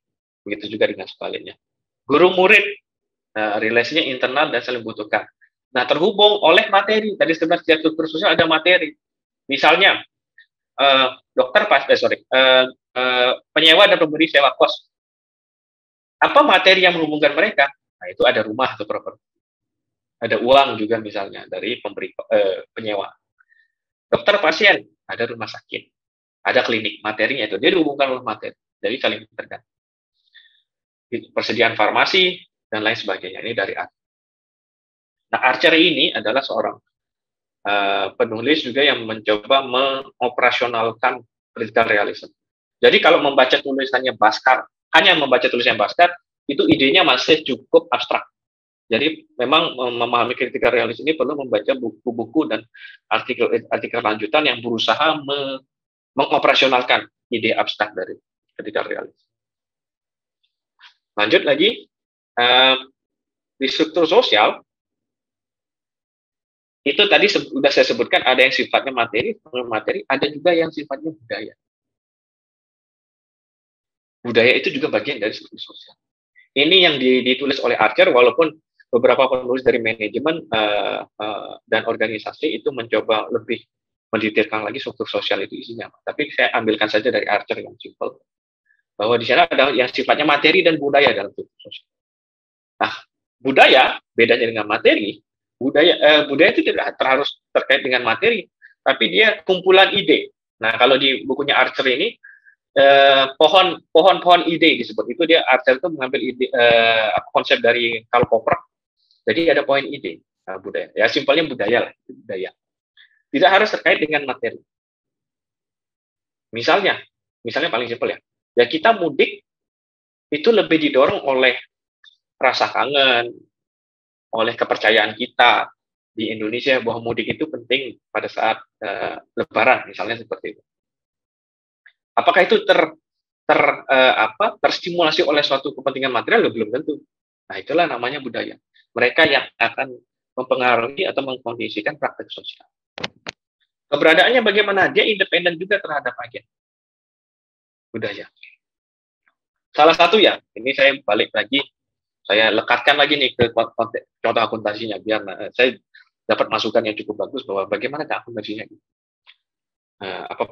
Begitu juga dengan sebaliknya. Guru murid, relasinya internal dan saling butuhkan. Nah, terhubung oleh materi. Tadi sebenarnya struktur sosial ada materi. Misalnya, penyewa dan pemberi sewa kos. Apa materi yang menghubungkan mereka? Nah, itu ada rumah atau properti. Ada uang juga misalnya dari penyewa. Dokter pasien, ada rumah sakit. Ada klinik, materinya itu. Dia dihubungkan oleh materi. Jadi saling tergantung. Persediaan farmasi, dan lain sebagainya. Ini dari Archer. Nah, Archer ini adalah seorang penulis juga yang mencoba mengoperasionalkan critical realism. Jadi kalau membaca tulisannya Bhaskar, hanya membaca tulisan Bhaskar, itu idenya masih cukup abstrak. Jadi memang memahami critical realism ini perlu membaca buku-buku dan artikel lanjutan yang berusaha mengoperasionalkan ide abstrak dari critical realism. Lanjut lagi, di struktur sosial, itu tadi sudah saya sebutkan ada yang sifatnya materi, ada juga yang sifatnya budaya. Budaya itu juga bagian dari struktur sosial. Ini yang ditulis oleh Archer, walaupun beberapa penulis dari manajemen dan organisasi itu mencoba lebih mendetailkan lagi struktur sosial itu isinya. Tapi saya ambilkan saja dari Archer yang simple. bahwa di sana ada yang sifatnya materi dan budaya dalam struktur sosial. Nah, budaya bedanya dengan materi, budaya itu tidak harus terkait dengan materi, tapi dia kumpulan ide. Nah, kalau di bukunya Archer ini pohon ide disebut, itu dia Archer itu mengambil ide konsep dari Karl Popper. Jadi ada poin ide budaya. Ya simpelnya budaya lah, budaya. Tidak harus terkait dengan materi. Misalnya paling simpel ya. Ya kita mudik itu lebih didorong oleh rasa kangen, oleh kepercayaan kita di Indonesia bahwa mudik itu penting pada saat Lebaran, misalnya seperti itu. Apakah itu terstimulasi oleh suatu kepentingan material? Belum tentu. Nah, itulah namanya budaya. Mereka yang akan mempengaruhi atau mengkondisikan praktek sosial. Keberadaannya bagaimana? Dia independen juga terhadap agen budaya. Salah satu ya, ini saya balik lagi, saya lekatkan lagi nih ke contoh akuntansinya, biar saya dapat masukan yang cukup bagus bahwa bagaimana akuntansinya,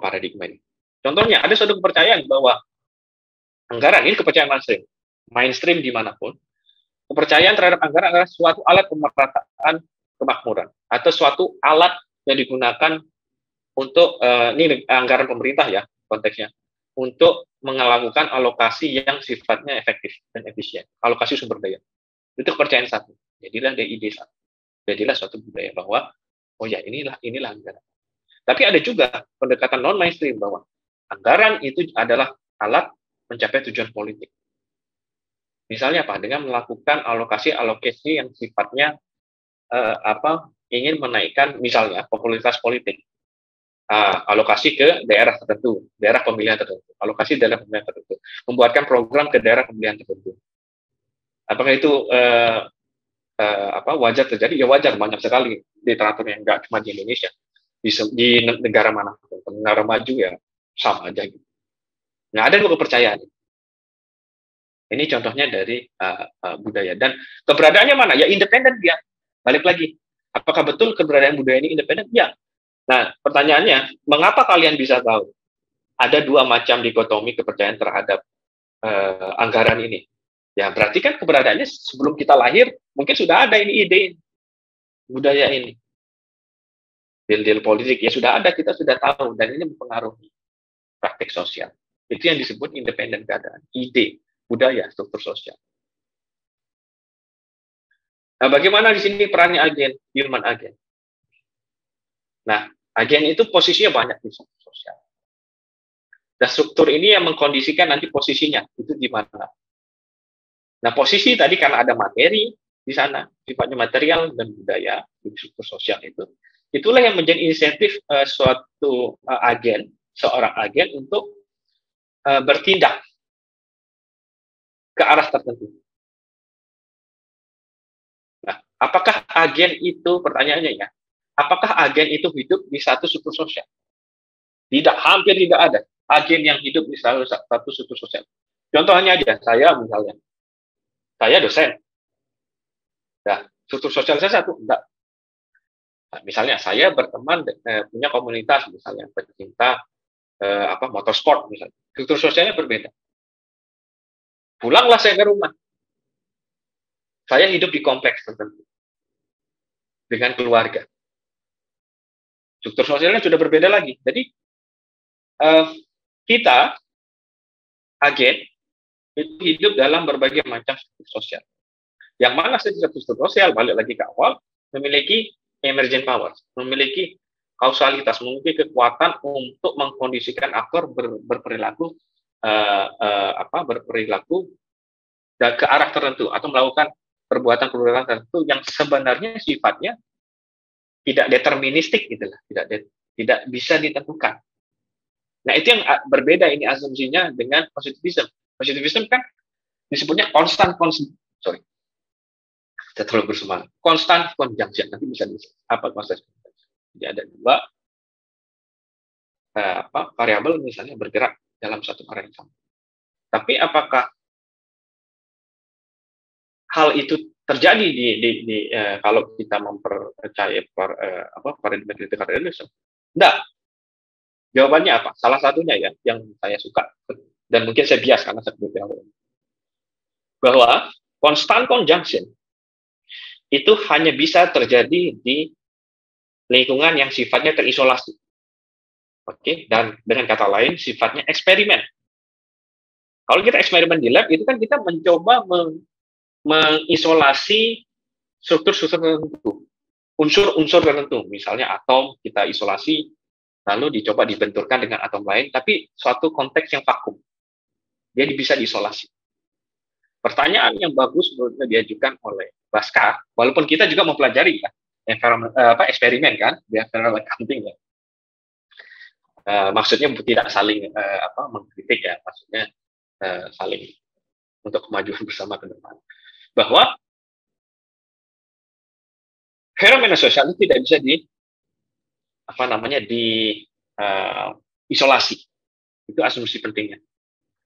paradigma ini. Contohnya, ada suatu kepercayaan bahwa anggaran, ini kepercayaan mainstream dimanapun, kepercayaan terhadap anggaran adalah suatu alat pemerataan kemakmuran, atau suatu alat yang digunakan untuk, ini anggaran pemerintah ya, konteksnya, untuk melakukan alokasi yang sifatnya efektif dan efisien, alokasi sumber daya. Itu kepercayaan satu. Jadilah ide satu. Jadilah suatu budaya bahwa, oh ya inilah anggaran. Tapi ada juga pendekatan non-mainstream bahwa anggaran itu adalah alat mencapai tujuan politik. Misalnya apa? Dengan melakukan alokasi yang sifatnya ingin menaikkan misalnya popularitas politik. Alokasi ke daerah tertentu, daerah pemilihan tertentu, alokasi daerah pemilihan tertentu, membuatkan program ke daerah pemilihan tertentu. Apakah itu wajar terjadi? Ya wajar, banyak sekali literatur yang nggak cuma di Indonesia, di negara mana, negara maju ya sama aja gitu. Nah, ada dua kepercayaan. Ini contohnya dari budaya, dan keberadaannya mana? Ya independen dia. Balik lagi, apakah betul keberadaan budaya ini independen? Ya. Nah, pertanyaannya, mengapa kalian bisa tahu? Ada dua macam dikotomi kepercayaan terhadap anggaran ini. Ya, berarti kan keberadaannya sebelum kita lahir, mungkin sudah ada ini ide budaya ini. Deal-deal politik, ya sudah ada, kita sudah tahu, dan ini mempengaruhi praktik sosial. Itu yang disebut independen keadaan. Ide, budaya, struktur sosial. Nah, bagaimana di sini perannya agen, human agen? Nah, agen itu posisinya banyak di struktur sosial. Dan struktur ini yang mengkondisikan nanti posisinya, itu di mana. Nah, posisi tadi karena ada materi di sana, sifatnya material dan budaya, di struktur sosial itu. Itulah yang menjadi insentif suatu agen, seorang agen untuk bertindak ke arah tertentu. Nah, apakah agen itu, pertanyaannya ya, apakah agen itu hidup di satu struktur sosial? Tidak, hampir tidak ada agen yang hidup di satu struktur sosial. Contohnya aja, saya misalnya, saya dosen. Nah, struktur sosial saya satu, enggak. Nah, misalnya saya berteman, punya komunitas, misalnya pecinta motorsport, misalnya. Struktur sosialnya berbeda. Pulanglah saya ke rumah. Saya hidup di kompleks tertentu dengan keluarga. Struktur sosialnya sudah berbeda lagi. Jadi kita agen itu hidup dalam berbagai macam struktur sosial. Yang mana struktur sosial, balik lagi ke awal, memiliki emergent power, memiliki kausalitas, memiliki kekuatan untuk mengkondisikan aktor berperilaku ke arah tertentu atau melakukan perbuatan tertentu yang sebenarnya sifatnya tidak deterministik, gitulah, tidak bisa ditentukan. Nah, itu yang berbeda ini asumsinya dengan positivism. Positivism kan disebutnya constant conjunction. Nanti bisa constant conjunction. Jadi ada dua variabel misalnya bergerak dalam satu arah yang sama. Tapi apakah hal itu terjadi kalau kita mempercayai paradigma critical realism? Enggak. Jawabannya apa? Salah satunya ya yang saya suka dan mungkin saya bias karena saya berpikir bahwa constant conjunction itu hanya bisa terjadi di lingkungan yang sifatnya terisolasi. Oke, dan dengan kata lain sifatnya eksperimen. Kalau kita eksperimen di lab itu kan kita mencoba mengisolasi struktur-struktur tertentu, unsur-unsur tertentu, misalnya atom kita isolasi, lalu dicoba dibenturkan dengan atom lain, tapi suatu konteks yang vakum, dia bisa diisolasi. Pertanyaan yang bagus menurutnya diajukan oleh Bhaskar, walaupun kita juga mempelajari ya, eksperimen kan, behavioral accounting ya. Maksudnya tidak saling mengkritik ya, maksudnya saling untuk kemajuan bersama ke depan. Bahwa fenomena sosial itu tidak bisa isolasi. Itu asumsi pentingnya.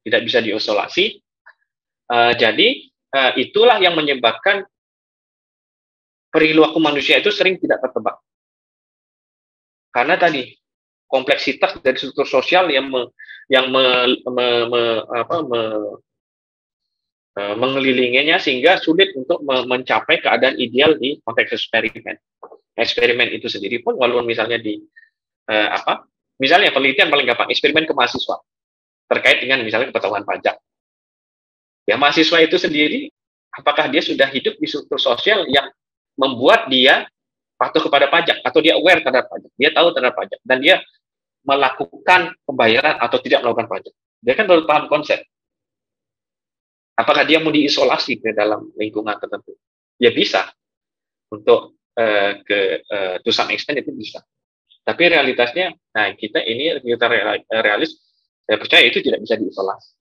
Tidak bisa diisolasi. Jadi itulah yang menyebabkan perilaku manusia itu sering tidak tertebak. Karena tadi kompleksitas dari struktur sosial yang mengelilinginya sehingga sulit untuk mencapai keadaan ideal di konteks eksperimen. Eksperimen itu sendiri pun walaupun misalnya misalnya penelitian paling gampang eksperimen ke mahasiswa terkait dengan misalnya kepatuhan pajak. Ya mahasiswa itu sendiri apakah dia sudah hidup di struktur sosial yang membuat dia patuh kepada pajak atau dia aware terhadap pajak, dia tahu terhadap pajak dan dia melakukan pembayaran atau tidak melakukan pajak. Dia kan baru paham konsep. Apakah dia mau diisolasi ke dalam lingkungan tertentu? Ya bisa. Untuk to some extent itu bisa. Tapi realitasnya, nah kita realis, saya percaya itu tidak bisa diisolasi.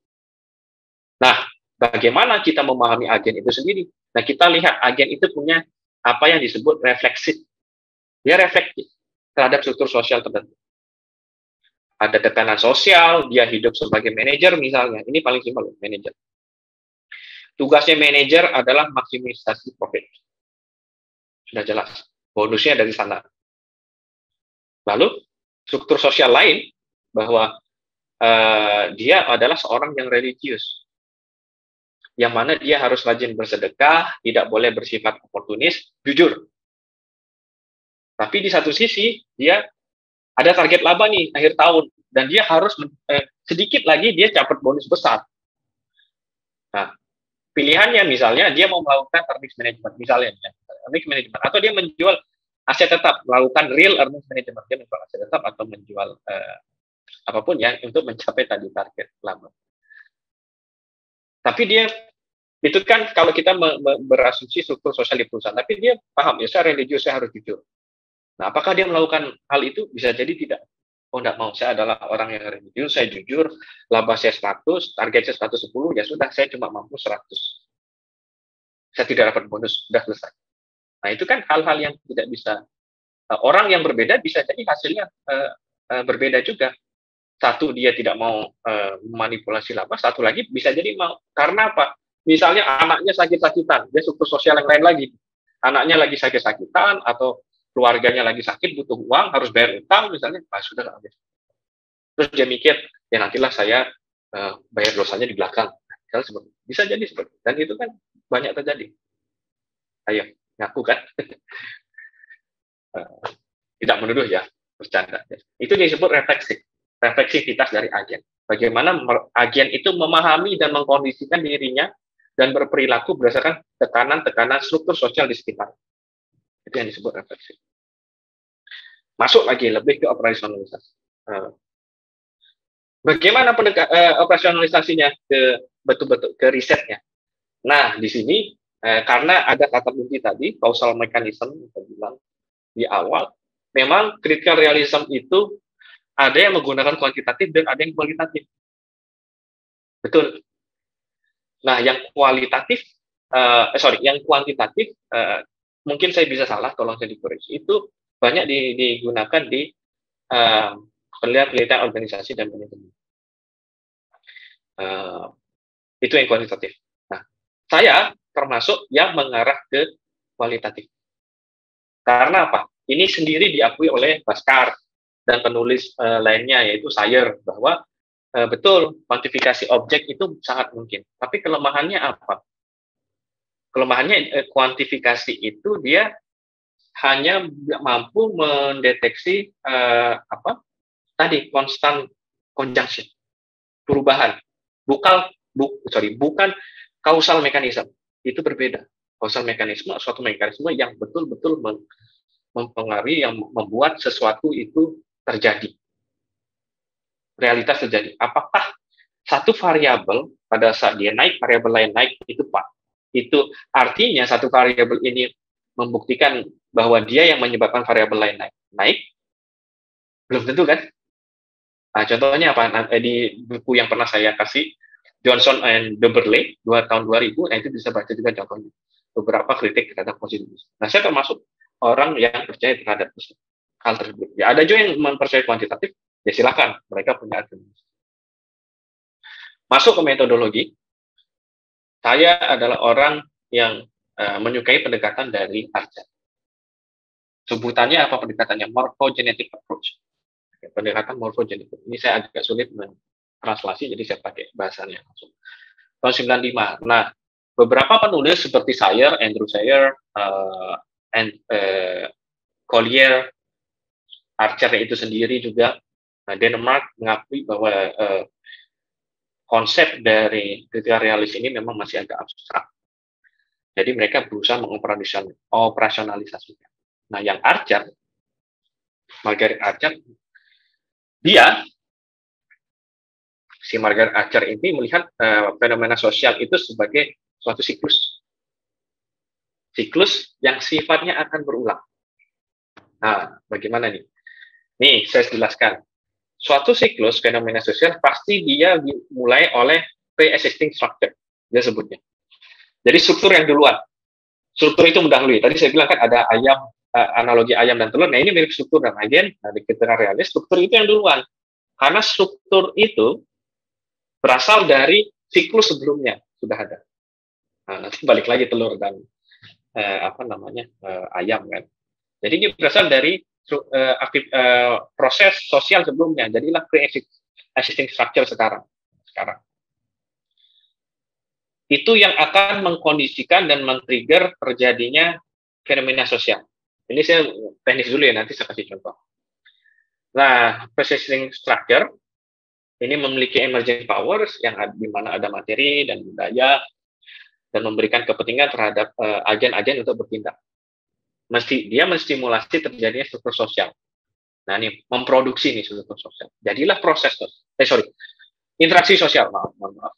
Nah, bagaimana kita memahami agen itu sendiri? Nah, kita lihat agen itu punya apa yang disebut refleksif. Dia reflektif terhadap struktur sosial tertentu. Ada tekanan sosial, dia hidup sebagai manajer misalnya. Ini paling simpel, manajer. Tugasnya manajer adalah maksimisasi profit. Sudah jelas. Bonusnya dari sana. Lalu, struktur sosial lain, bahwa dia adalah seorang yang religius. Yang mana dia harus rajin bersedekah, tidak boleh bersifat oportunis, jujur. Tapi di satu sisi, dia ada target laba nih akhir tahun dan dia harus sedikit lagi dia dapat bonus besar. Nah, pilihannya misalnya dia mau melakukan earnings management misalnya, earnings management atau dia menjual aset tetap, melakukan real earnings management, dia menjual aset tetap atau menjual apapun ya untuk mencapai tadi target laba. Tapi dia itu kan kalau kita berasumsi struktur sosial di perusahaan, tapi dia paham ya saya religius, saya harus jujur. Nah, apakah dia melakukan hal itu? Bisa jadi tidak. Oh, enggak mau. Saya adalah orang yang religius, saya jujur, laba saya 100, target saya 110, ya sudah, saya cuma mampu 100. Saya tidak dapat bonus, sudah selesai. Nah, itu kan hal-hal yang tidak bisa. Orang yang berbeda bisa jadi hasilnya berbeda juga. Satu, dia tidak mau memanipulasi laba, satu lagi bisa jadi mau. Karena apa? Misalnya anaknya sakit-sakitan, dia struktur sosial yang lain lagi. Anaknya lagi sakit-sakitan, atau keluarganya lagi sakit, butuh uang, harus bayar utang, misalnya, sudah habis. Terus dia mikir, ya nantilah saya bayar dosanya di belakang. Bisa jadi seperti itu. Dan itu kan banyak terjadi. Ayo, ngaku kan? Tidak menuduh ya, bercanda. Itu disebut refleksivitas dari agen. Bagaimana agen itu memahami dan mengkondisikan dirinya dan berperilaku berdasarkan tekanan-tekanan struktur sosial di sekitar. Itu yang disebut refleksi. Masuk lagi lebih ke operasionalisasi. Bagaimana operasionalisasinya ke betul-betul ke risetnya? Nah, di sini karena ada kata kunci tadi, causal mechanism, kita bilang di awal, memang critical realism itu ada yang menggunakan kuantitatif dan ada yang kualitatif. Betul. Nah, yang kuantitatif, mungkin saya bisa salah, tolong saya dikoreksi. Itu banyak digunakan di penelitian organisasi dan manajemen. Itu yang kuantitatif. Nah, saya termasuk yang mengarah ke kualitatif. Karena apa? Ini sendiri diakui oleh Bhaskar dan penulis lainnya, yaitu Sayer, bahwa betul, kuantifikasi objek itu sangat mungkin. Tapi kelemahannya apa? Kelemahannya kuantifikasi itu dia hanya mampu mendeteksi tadi constant conjunction, perubahan, bukan causal mechanism. Itu berbeda. Causal mekanisme suatu mekanisme yang betul-betul mempengaruhi, yang membuat sesuatu itu terjadi. Realitas terjadi. Apakah satu variabel pada saat dia naik, variabel lain naik, itu Pak. Itu artinya satu variabel ini membuktikan bahwa dia yang menyebabkan variabel lain naik. Belum tentu kan? Nah, contohnya apa? Di buku yang pernah saya kasih, Johnson and Doberle, tahun 2000, nah itu bisa baca juga contohnya. Beberapa kritik terhadap positivisme. Nah, saya termasuk orang yang percaya terhadap hal tersebut. Ya, ada juga yang mempercayai kuantitatif, ya silakan, mereka punya argumen. Masuk ke metodologi, saya adalah orang yang menyukai pendekatan dari Archer. Sebutannya apa pendekatannya? Morphogenetic approach. Pendekatan morphogenetic. Ini saya agak sulit mentranslasi, jadi saya pakai bahasanya langsung. Tahun 95. Nah, beberapa penulis seperti Sayer, Andrew Sayer, Collier, Archer itu sendiri juga, Denmark mengakui bahwa konsep dari kritikal realis ini memang masih agak abstrak. Jadi mereka berusaha mengoperasionalisasikan. Nah, yang Archer, Margaret Archer, si Margaret Archer ini melihat fenomena sosial itu sebagai suatu siklus. Siklus yang sifatnya akan berulang. Nah, bagaimana nih? Nih, saya jelaskan. Suatu siklus fenomena sosial pasti dia dimulai oleh pre-existing structure, dia sebutnya. Jadi struktur yang duluan. Struktur itu mendahului. Tadi saya bilang kan ada ayam, analogi ayam dan telur. Nah, ini mirip struktur dan agen. Nah, di kritikal realis, struktur itu yang duluan. Karena struktur itu berasal dari siklus sebelumnya sudah ada. Nah, nanti balik lagi telur dan ayam kan. Jadi ini berasal dari proses sosial sebelumnya. Jadilah pre-existing structure sekarang. Itu yang akan mengkondisikan dan men-trigger terjadinya fenomena sosial. Ini saya teknis dulu ya, nanti saya kasih contoh. Nah, pre-existing structure ini memiliki emerging powers yang di mana ada materi dan budaya dan memberikan kepentingan terhadap agen-agen untuk bertindak. Dia menstimulasi terjadinya struktur sosial. Nah, ini memproduksi nih struktur sosial. Jadilah interaksi sosial. Maaf.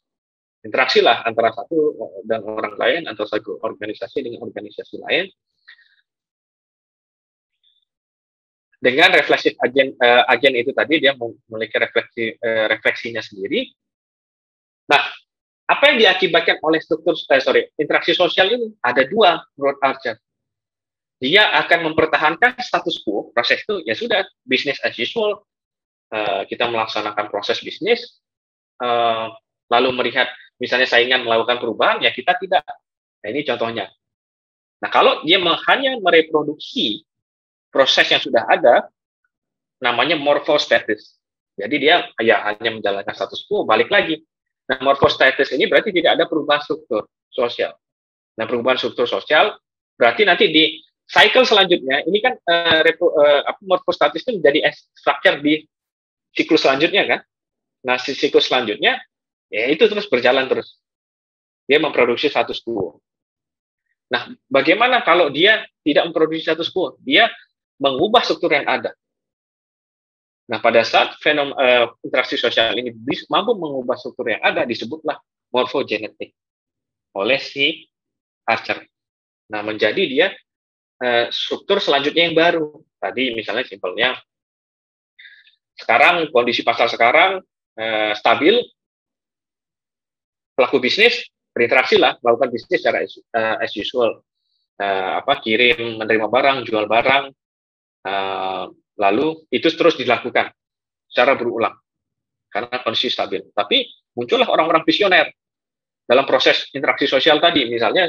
Interaksi lah antara satu dan orang lain, antara satu organisasi dengan organisasi lain. Dengan refleksif agen itu tadi, dia memiliki refleksinya sendiri. Nah, apa yang diakibatkan oleh interaksi sosial ini? Ada dua menurut Archer. Dia akan mempertahankan status quo, proses itu ya sudah, business as usual, kita melaksanakan proses bisnis, lalu melihat misalnya saingan melakukan perubahan, ya kita tidak. Nah, ini contohnya. Nah, kalau dia hanya mereproduksi proses yang sudah ada, namanya morphostasis. Jadi dia hanya menjalankan status quo, balik lagi. Nah, morphostasis ini berarti tidak ada perubahan struktur sosial. Nah, perubahan struktur sosial berarti nanti di cycle selanjutnya, ini kan morphostasis itu menjadi structure di siklus selanjutnya kan. Nah, siklus selanjutnya, ya itu terus berjalan terus. Dia memproduksi status quo. Nah, bagaimana kalau dia tidak memproduksi status quo? Dia mengubah struktur yang ada. Nah, pada saat interaksi sosial ini mampu mengubah struktur yang ada, disebutlah morphogenetic oleh si Archer. Nah, menjadi dia struktur selanjutnya yang baru. Tadi misalnya simpelnya, sekarang kondisi pasar sekarang stabil, pelaku bisnis berinteraksi lah, melakukan bisnis secara as usual, kirim, menerima barang, jual barang, lalu itu terus dilakukan secara berulang karena kondisi stabil. Tapi muncullah orang-orang visioner dalam proses interaksi sosial tadi, misalnya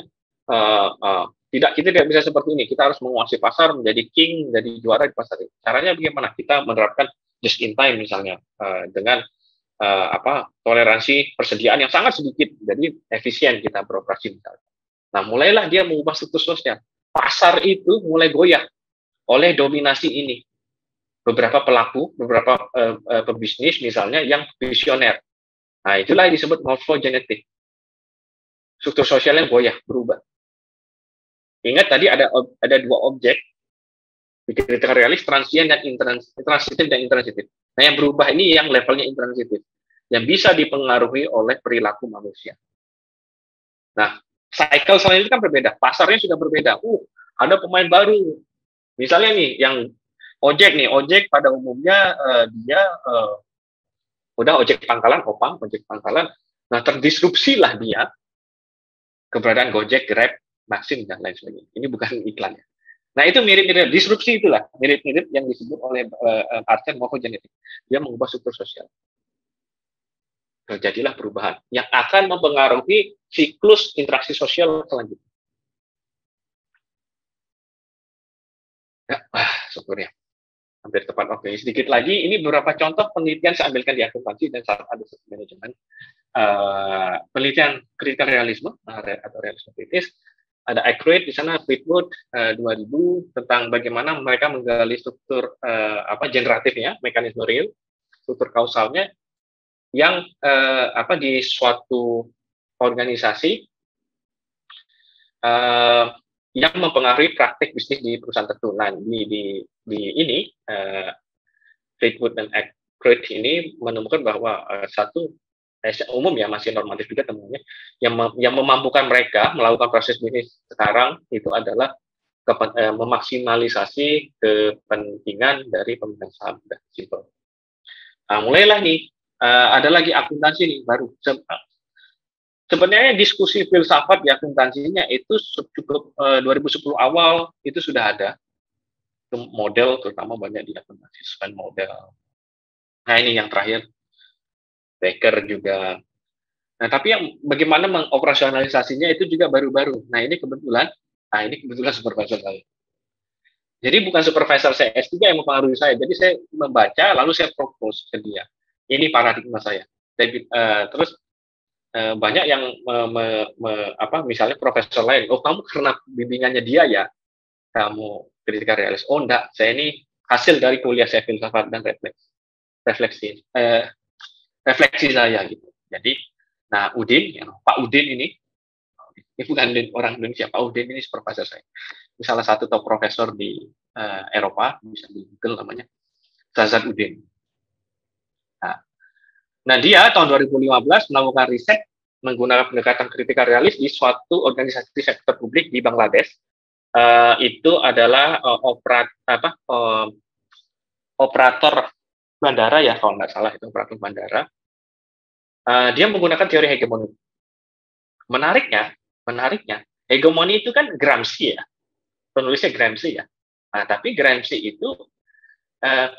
kita tidak bisa seperti ini, kita harus menguasai pasar, menjadi king, menjadi juara di pasar. Caranya bagaimana? Kita menerapkan just in time misalnya dengan toleransi persediaan yang sangat sedikit, jadi efisien kita beroperasi misalnya. Nah, mulailah dia mengubah struktur sosial. Pasar itu mulai goyah oleh dominasi ini. Beberapa pelaku, beberapa pebisnis misalnya yang visioner. Nah, itulah yang disebut morfogenetik. Struktur sosialnya goyah, berubah. Ingat tadi ada dua objek di critical realis, transient dan intransitif dan intransitif. Nah, yang berubah ini yang levelnya intransitif, yang bisa dipengaruhi oleh perilaku manusia. Nah, cycle selanjutnya kan berbeda, pasarnya sudah berbeda. Ada pemain baru. Misalnya nih, yang ojek pada umumnya dia udah ojek pangkalan, ojek pangkalan. Nah, terdisrupsilah dia keberadaan Gojek, Grab, Maxim dan lain sebagainya. Ini bukan iklan ya. Nah, itu mirip-mirip, disrupsi itulah, mirip-mirip yang disebut oleh Archen morfogenetik. Dia mengubah struktur sosial. Terjadilah perubahan yang akan mempengaruhi siklus interaksi sosial selanjutnya. Ya, syukurnya. Hampir tepat. Oke, sedikit lagi, ini beberapa contoh penelitian saya ambilkan di akuntansi dan saat ada manajemen. Penelitian critical realisme atau realisme kritis. Ada Accurate di sana, Fleetwood 2000 tentang bagaimana mereka menggali struktur generatifnya, mekanisme real, struktur kausalnya yang di suatu organisasi yang mempengaruhi praktik bisnis di perusahaan tertentu. Nah, di ini Fleetwood dan Accurate ini menemukan bahwa satu umum ya, masih normatif juga temuannya, yang memampukan mereka melakukan proses bisnis sekarang itu adalah memaksimalisasi kepentingan dari pemegang saham. Sudah simpel. Nah, mulailah nih, ada lagi akuntansi nih baru. Sebenarnya diskusi filsafat di akuntansinya itu cukup 2010 awal itu sudah ada. Itu model terutama banyak di akuntansi, spend model. Nah, ini yang terakhir Baker juga. Nah, tapi yang bagaimana mengoperasionalisasinya itu juga baru-baru. Nah, ini kebetulan supervisor saya. Jadi bukan supervisor saya S3 yang mempengaruhi saya. Jadi saya membaca, lalu saya propose ke dia. Ini paradigma saya. Terus banyak yang misalnya profesor lain, kamu karena bimbingannya dia ya, kamu critical realis. Enggak, saya ini hasil dari kuliah saya filsafat dan refleksi saya gitu. Jadi, nah Udin, Pak Udin ini bukan orang Indonesia, Pak Udin ini supervisor saya. Ini salah satu top profesor di Eropa, bisa di Google namanya, Zazat Udin. Nah, dia tahun 2015 melakukan riset menggunakan pendekatan critical realis di suatu organisasi sektor publik di Bangladesh. Itu adalah operator bandara ya, kalau nggak salah itu operator bandara. Dia menggunakan teori hegemoni. Menariknya, hegemoni itu kan Gramsci ya, penulisnya Gramsci ya. Nah, tapi Gramsci itu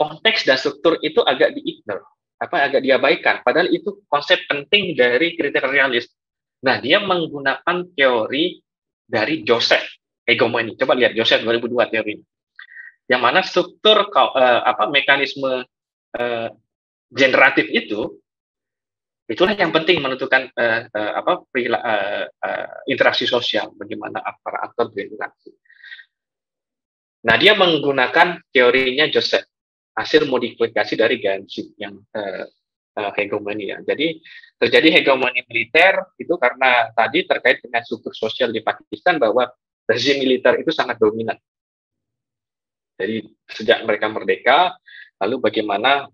konteks dan struktur itu agak di-ignore, agak diabaikan. Padahal itu konsep penting dari critical realis. Nah, dia menggunakan teori dari Joseph hegemoni. Coba lihat Joseph 2002 teori. Yang mana struktur mekanisme generatif itulah yang penting menentukan interaksi sosial, bagaimana para aktor berinteraksi. Nah, dia menggunakan teorinya Joseph, hasil modifikasi dari Gramsci yang hegemoni ya. Jadi terjadi hegemoni militer itu karena tadi terkait dengan struktur sosial di Pakistan bahwa rezim militer itu sangat dominan. Jadi sejak mereka merdeka, lalu bagaimana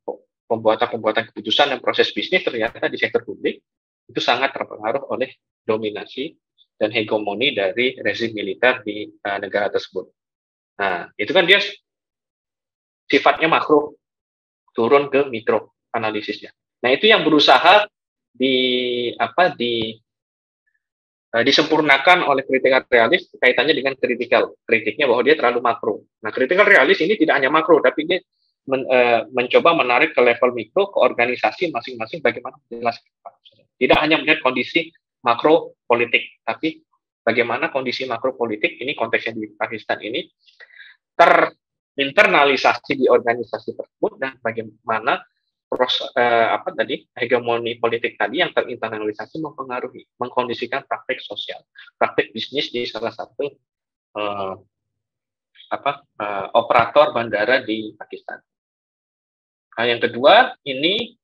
pembuatan keputusan dan proses bisnis ternyata di sektor publik itu sangat terpengaruh oleh dominasi dan hegemoni dari rezim militer di negara tersebut. Nah, itu kan dia sifatnya makro, turun ke mikro analisisnya. Nah, itu yang berusaha disempurnakan oleh critical realis kaitannya dengan kritiknya bahwa dia terlalu makro. Nah, critical realis ini tidak hanya makro, tapi dia mencoba menarik ke level mikro, ke organisasi masing-masing bagaimana menjelaskan. Tidak hanya melihat kondisi makro politik, tapi bagaimana kondisi makro politik ini konteksnya di Pakistan ini terinternalisasi di organisasi tersebut dan bagaimana hegemoni politik tadi yang terinternalisasi mempengaruhi, mengkondisikan praktek sosial, praktek bisnis di salah satu operator bandara di Pakistan. Nah, yang kedua ini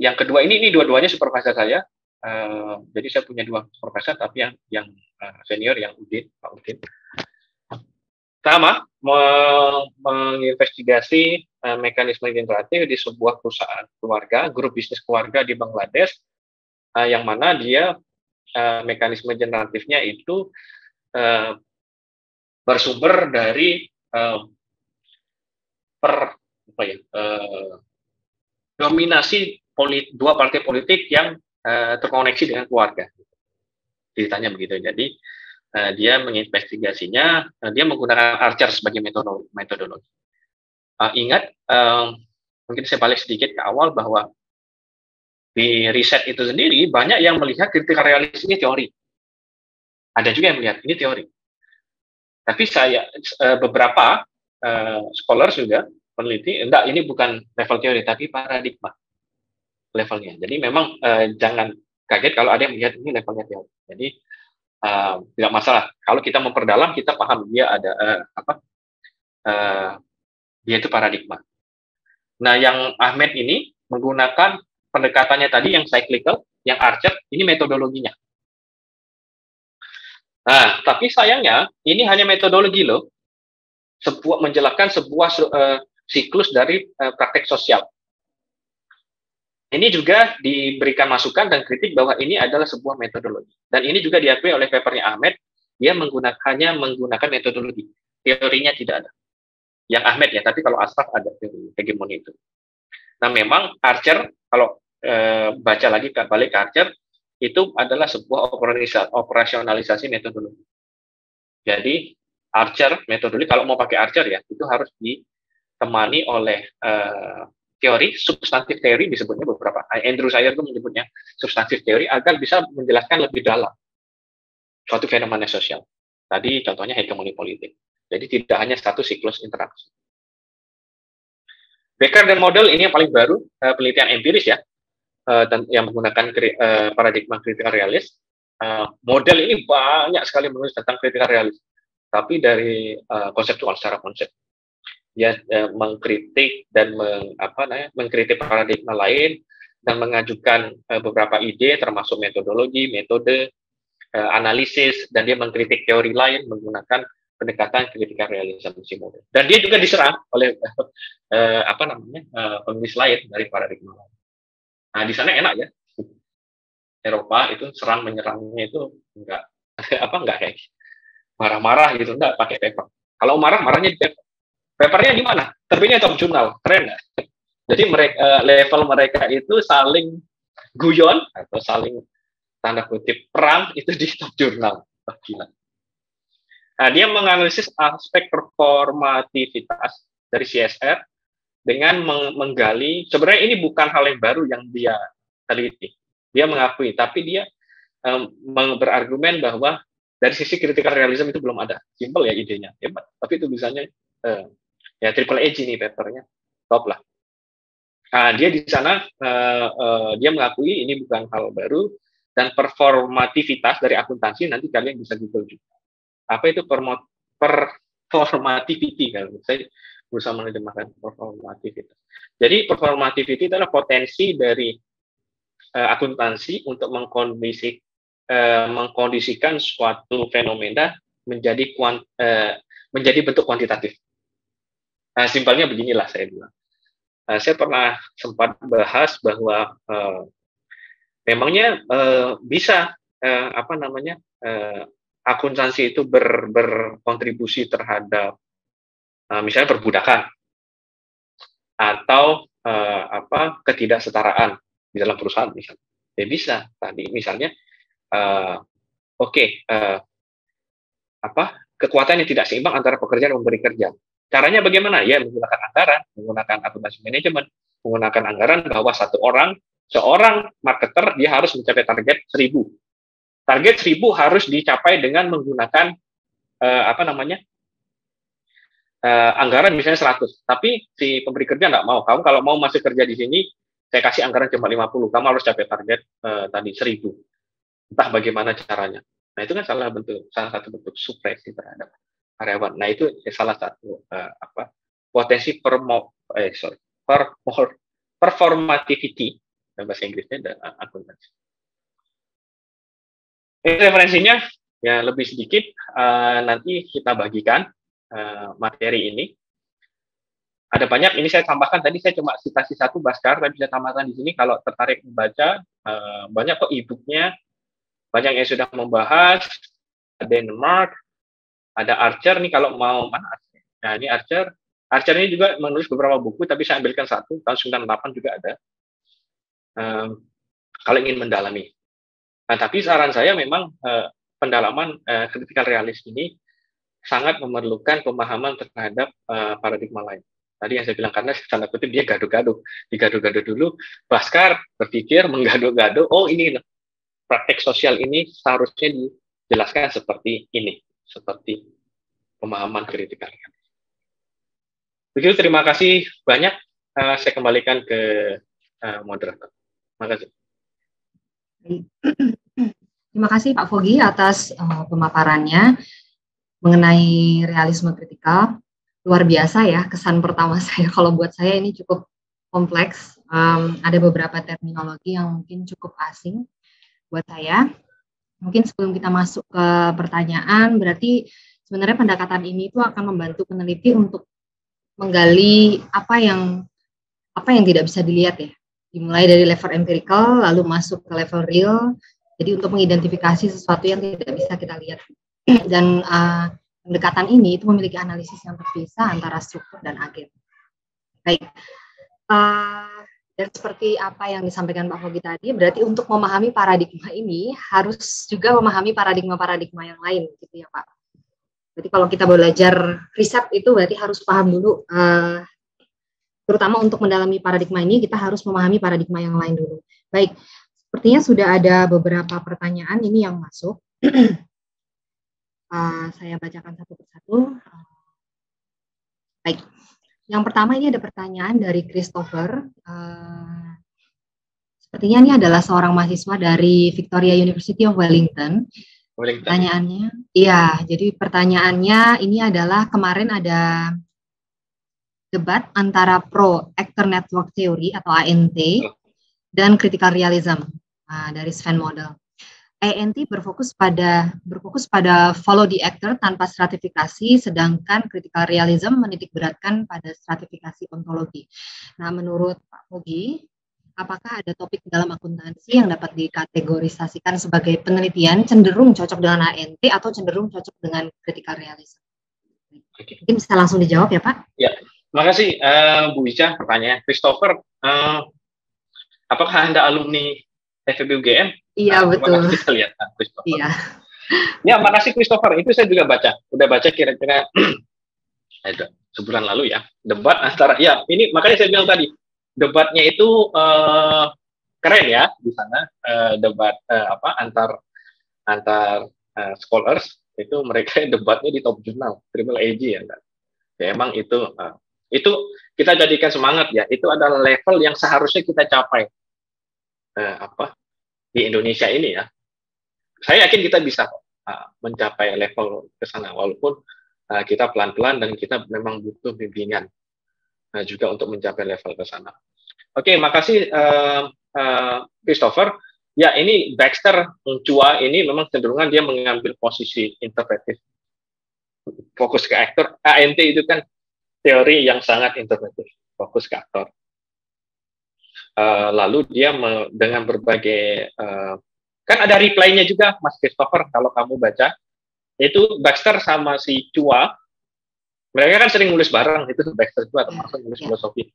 ini dua-duanya supervisor saya. Jadi saya punya 2 supervisor, tapi yang senior yang Pak Udin. Pertama, menginvestigasi mekanisme generatif di sebuah perusahaan keluarga, grup bisnis keluarga di Bangladesh, yang mana dia mekanisme generatifnya itu bersumber dari dominasi 2 partai politik yang terkoneksi dengan keluarga. Ceritanya begitu. Jadi dia menginvestigasinya, dia menggunakan Archer sebagai metodologi. Ingat, mungkin saya balik sedikit ke awal bahwa di riset itu sendiri banyak yang melihat critical realism ini teori. Ada juga yang melihat ini teori. Tapi beberapa scholars juga peneliti, enggak, ini bukan level teori tapi paradigma levelnya. Jadi memang jangan kaget kalau ada yang melihat ini levelnya teori. Jadi tidak masalah. Kalau kita memperdalam, kita paham dia ada dia itu paradigma. Nah, yang Ahmed ini menggunakan pendekatannya tadi yang cyclical, yang Archer, ini metodologinya. Nah, tapi sayangnya ini hanya metodologi loh. Menjelaskan sebuah siklus dari praktek sosial. Ini juga diberikan masukan dan kritik bahwa ini adalah sebuah metodologi. Dan ini juga diakui oleh papernya Ahmed, dia hanya menggunakan metodologi. Teorinya tidak ada. Yang Ahmed ya, tapi kalau Ashraf ada teori hegemoni itu. Nah, memang Archer, kalau baca lagi balik ke Archer, itu adalah sebuah operasionalisasi metodologi. Jadi, Archer, metodologi, kalau mau pakai Archer ya, itu harus ditemani oleh teori, substantif teori disebutnya beberapa. Andrew Sayer itu menyebutnya substantif teori agar bisa menjelaskan lebih dalam suatu fenomena sosial. Tadi contohnya hegemoni politik. Jadi tidak hanya satu siklus interaksi. Becker dan model ini yang paling baru, penelitian empiris ya, yang menggunakan paradigma critical realist. Model ini banyak sekali menulis tentang critical realist, tapi dari konseptual, secara konsep. Dia mengkritik dan mengkritik paradigma lain dan mengajukan beberapa ide termasuk metodologi, metode, analisis, dan dia mengkritik teori lain menggunakan pendekatan critical realism model. Dan dia juga diserang oleh penulis lain dari paradigma lain. Nah, di sana enak ya. Eropa itu menyerangnya itu enggak kayak marah-marah gitu, enggak pakai paper. Kalau marahnya di paper. Papernya di mana? Terbitnya top jurnal, keren nggak? Jadi level mereka itu saling guyon atau saling tanda kutip perang itu di top jurnal. Gila. Nah, dia menganalisis aspek performativitas dari CSR dengan menggali. Sebenarnya ini bukan hal yang baru yang dia teliti. Dia mengakui, tapi dia berargumen bahwa dari sisi critical realism itu belum ada. Simple ya idenya, hebat. Tapi itu bisanya ya triple edge ini papernya top lah. Nah, dia di sana dia mengakui ini bukan hal baru dan performativitas dari akuntansi nanti kalian bisa Google juga. Apa itu performativity kalau saya berusaha menerjemahkan performativitas. Jadi performativity adalah potensi dari akuntansi untuk mengkondisikan suatu fenomena menjadi bentuk kuantitatif. Nah, simpelnya beginilah saya bilang. Saya pernah sempat bahas bahwa memangnya bisa akuntansi itu berkontribusi terhadap misalnya perbudakan atau ketidaksetaraan di dalam perusahaan misalnya. Ya bisa tadi misalnya kekuatan yang tidak seimbang antara pekerja dan pemberi kerja. Caranya bagaimana? Ya menggunakan anggaran, menggunakan akuntansi manajemen, menggunakan anggaran bahwa seorang marketer dia harus mencapai target 1.000. Target 1.000 harus dicapai dengan menggunakan anggaran misalnya 100, tapi si pemberi kerja nggak mau. Kamu kalau mau masuk kerja di sini, saya kasih anggaran cuma 50, kamu harus capai target tadi 1000. Entah bagaimana caranya. Nah, itu kan salah satu bentuk supresi terhadap karyawan. Nah, itu salah satu potensi performativity dalam bahasa Inggrisnya dan akuntansi. Ini referensinya ya lebih sedikit, nanti kita bagikan materi ini. Ada banyak, ini saya tambahkan, tadi saya cuma citasi satu Bhaskar, tapi bisa tambahkan di sini kalau tertarik membaca, banyak kok e-booknya, banyak yang sudah membahas, ada Denmark, ada Archer nih kalau mau, mana Archer? Nah ini Archer ini juga menulis beberapa buku, tapi saya ambilkan satu, tahun 98 juga ada, kalau ingin mendalami. Nah, tapi saran saya memang pendalaman critical realism ini sangat memerlukan pemahaman terhadap paradigma lain. Tadi yang saya bilang, karena tanda kutip dia gaduh-gaduh. Digaduh-gaduh dulu, Bhaskar berpikir menggaduh-gaduh, oh ini praktek sosial ini seharusnya dijelaskan seperti ini, seperti pemahaman critical realism. Begitu, terima kasih banyak. Saya kembalikan ke moderator. Terima kasih. Terima kasih Pak Fogi atas pemaparannya mengenai realisme kritikal. Luar biasa ya, kesan pertama saya. Kalau buat saya ini cukup kompleks. Ada beberapa terminologi yang mungkin cukup asing buat saya. Mungkin sebelum kita masuk ke pertanyaan, berarti sebenarnya pendekatan ini itu akan membantu peneliti untuk menggali apa yang tidak bisa dilihat ya. Dimulai dari level empirical, lalu masuk ke level real. Jadi untuk mengidentifikasi sesuatu yang tidak bisa kita lihat. Dan pendekatan ini itu memiliki analisis yang terpisah antara struktur dan agen. Baik. Dan seperti apa yang disampaikan Pak Fogi tadi, berarti untuk memahami paradigma ini harus juga memahami paradigma-paradigma yang lain, gitu ya Pak. Berarti kalau kita belajar riset itu berarti harus paham dulu, terutama untuk mendalami paradigma ini kita harus memahami paradigma yang lain dulu. Baik, sepertinya sudah ada beberapa pertanyaan ini yang masuk. Saya bacakan satu persatu. Baik. Yang pertama ini ada pertanyaan dari Christopher. Sepertinya ini adalah seorang mahasiswa dari Victoria University of Wellington. Pertanyaannya, iya. Jadi pertanyaannya ini adalah kemarin ada debat antara pro actor network theory atau ANT dan critical realism dari Sven Model. ANT berfokus pada follow the actor tanpa stratifikasi, sedangkan critical realism menitikberatkan pada stratifikasi ontologi. Nah, menurut Pak Fogi, apakah ada topik dalam akuntansi yang dapat dikategorisasikan sebagai penelitian cenderung cocok dengan ANT atau cenderung cocok dengan critical realism? Mungkin bisa langsung dijawab ya Pak? Ya, terima kasih Bu Ica pertanyaan. Christopher, apakah Anda alumni FEB UGM? Iya, betul. Kita lihat Christopher. Iya. Ya, makasih Christopher. Itu saya juga udah baca kira-kira sebulan lalu ya. Debat antara, ya ini makanya saya bilang tadi, debatnya itu keren ya di sana. Debat antar scholars itu mereka debatnya di top jurnal Triple AG ya kan. Ya, emang itu kita jadikan semangat ya. Itu adalah level yang seharusnya kita capai di Indonesia ini ya. Saya yakin kita bisa mencapai level ke sana walaupun kita pelan-pelan dan kita memang butuh bimbingan juga untuk mencapai level ke sana. Oke, makasih Christopher. Ya, ini Baxter Chua ini memang cenderungan dia mengambil posisi interpretif. Fokus ke aktor. ANT itu kan teori yang sangat interpretif, fokus ke aktor. Lalu dia dengan berbagai kan ada reply-nya juga Mas Christopher kalau kamu baca itu Baxter sama si Chua mereka kan sering nulis bareng itu Baxter Chua termasuk nulis filosofi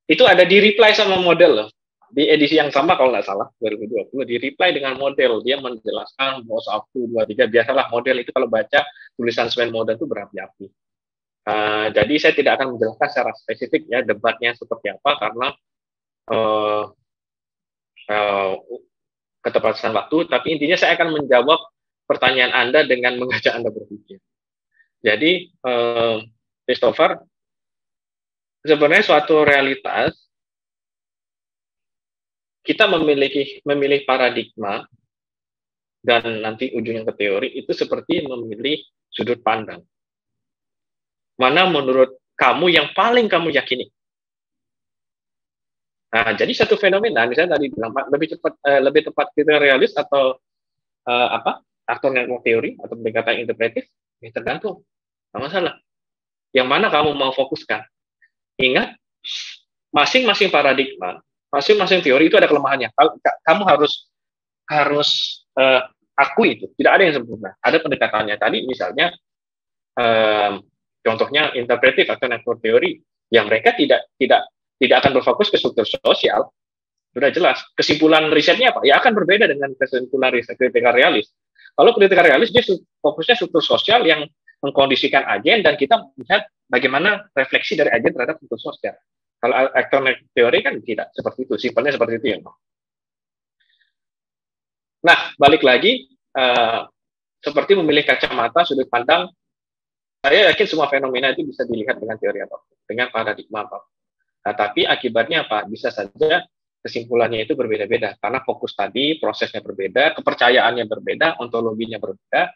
itu ada di reply sama model loh di edisi yang sama kalau nggak salah 2020 di reply dengan model dia menjelaskan bahwa 1, 2, 3 biasalah model itu kalau baca tulisan Sven Model itu berapi-api. Jadi saya tidak akan menjelaskan secara spesifik ya debatnya seperti apa karena keterbatasan waktu, tapi intinya saya akan menjawab pertanyaan Anda dengan mengajak Anda berpikir. Jadi, Christopher, sebenarnya suatu realitas kita memilih paradigma dan nanti ujungnya ke teori itu seperti memilih sudut pandang. Mana menurut kamu yang paling kamu yakini? Nah, jadi satu fenomena, misalnya tadi bilang lebih tepat kita realis atau aktor network teori atau pendekatan interpretif, ya tergantung, nggak masalah. Yang mana kamu mau fokuskan? Ingat, masing-masing paradigma, masing-masing teori itu ada kelemahannya. Kamu harus akui itu. Tidak ada yang sempurna. Ada pendekatannya. Tadi misalnya, contohnya interpretif atau network teori, yang mereka tidak akan berfokus ke struktur sosial. Sudah jelas. Kesimpulan risetnya apa? Ya akan berbeda dengan kesimpulan riset kritikal realis. Kalau kritikal realis, dia fokusnya struktur sosial yang mengkondisikan agen, dan kita melihat bagaimana refleksi dari agen terhadap struktur sosial. Kalau aktor teori kan tidak seperti itu, simpelnya seperti itu ya. Nah, balik lagi, seperti memilih kacamata, sudut pandang, saya yakin semua fenomena itu bisa dilihat dengan teori apapun, dengan paradigma apapun. Nah, tapi akibatnya apa? Bisa saja kesimpulannya itu berbeda-beda, karena fokus tadi, prosesnya berbeda, kepercayaannya berbeda, ontologinya berbeda,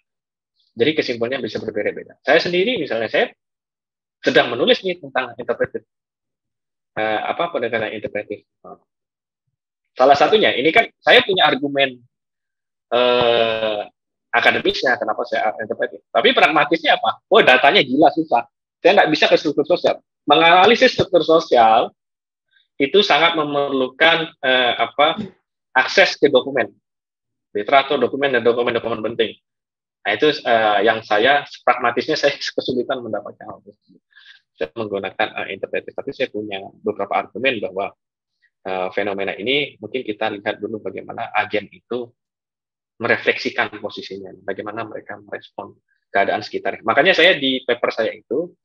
jadi kesimpulannya bisa berbeda-beda. Saya sendiri, misalnya, saya sedang menulis nih tentang interpretif. Pendekatan interpretif. Salah satunya, ini kan saya punya argumen akademisnya, kenapa saya interpretif. Tapi pragmatisnya apa? Oh, datanya gila, susah. Saya nggak bisa ke struktur sosial. Menganalisis struktur sosial itu sangat memerlukan akses ke dokumen, literatur dokumen dan dokumen-dokumen penting. Nah, itu yang pragmatisnya saya kesulitan mendapatkan hal tersebut. Saya menggunakan interpretif, tapi saya punya beberapa argumen bahwa fenomena ini mungkin kita lihat dulu bagaimana agen itu merefleksikan posisinya, bagaimana mereka merespon keadaan sekitar. Makanya saya di paper saya itu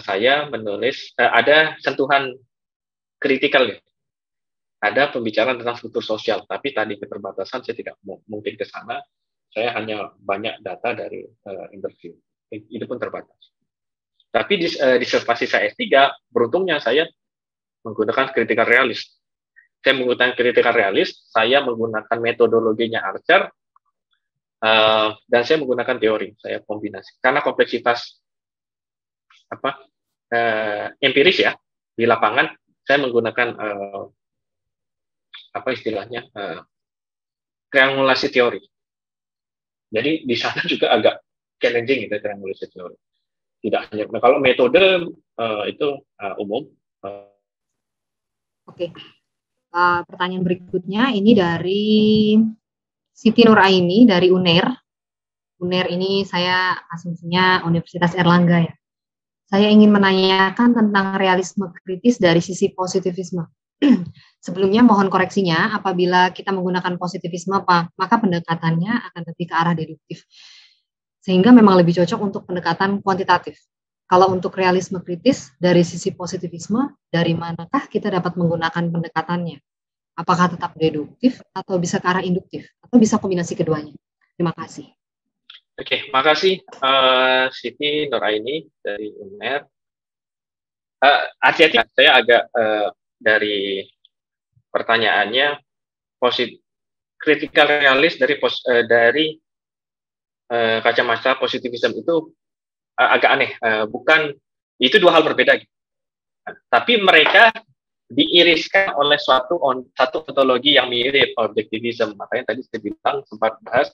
saya menulis ada sentuhan kritikal ya. Ada pembicaraan tentang struktur sosial, tapi tadi keterbatasan saya tidak mungkin ke sana. Saya hanya banyak data dari interview. Itu pun terbatas. Tapi di disertasi saya S3, beruntungnya saya menggunakan kritikal realis. Saya menggunakan kritikal realis, saya menggunakan metodologinya Archer, dan saya menggunakan teori. Saya kombinasi. Karena kompleksitas empiris ya, di lapangan, saya menggunakan istilahnya triangulasi teori. Jadi di sana juga agak challenging itu triangulasi teori. Tidak hanya kalau metode itu umum. Oke. Pertanyaan berikutnya ini dari Siti Nuraini dari UNER. UNER ini saya asumsinya Universitas Erlangga ya. Saya ingin menanyakan tentang realisme kritis dari sisi positivisme. Sebelumnya mohon koreksinya, apabila kita menggunakan positivisme, maka pendekatannya akan lebih ke arah deduktif. Sehingga memang lebih cocok untuk pendekatan kuantitatif. Kalau untuk realisme kritis dari sisi positivisme, dari manakah kita dapat menggunakan pendekatannya? Apakah tetap deduktif atau bisa ke arah induktif? Atau bisa kombinasi keduanya? Terima kasih. Oke, makasih Siti Nuraini dari UNER. Hati-hati, saya agak dari pertanyaannya kritikal realis dari kacamata positivisme itu agak aneh. Bukan, itu dua hal berbeda. Tapi mereka diiriskan oleh satu ontologi yang mirip, objektivisme. Makanya tadi saya bilang sempat bahas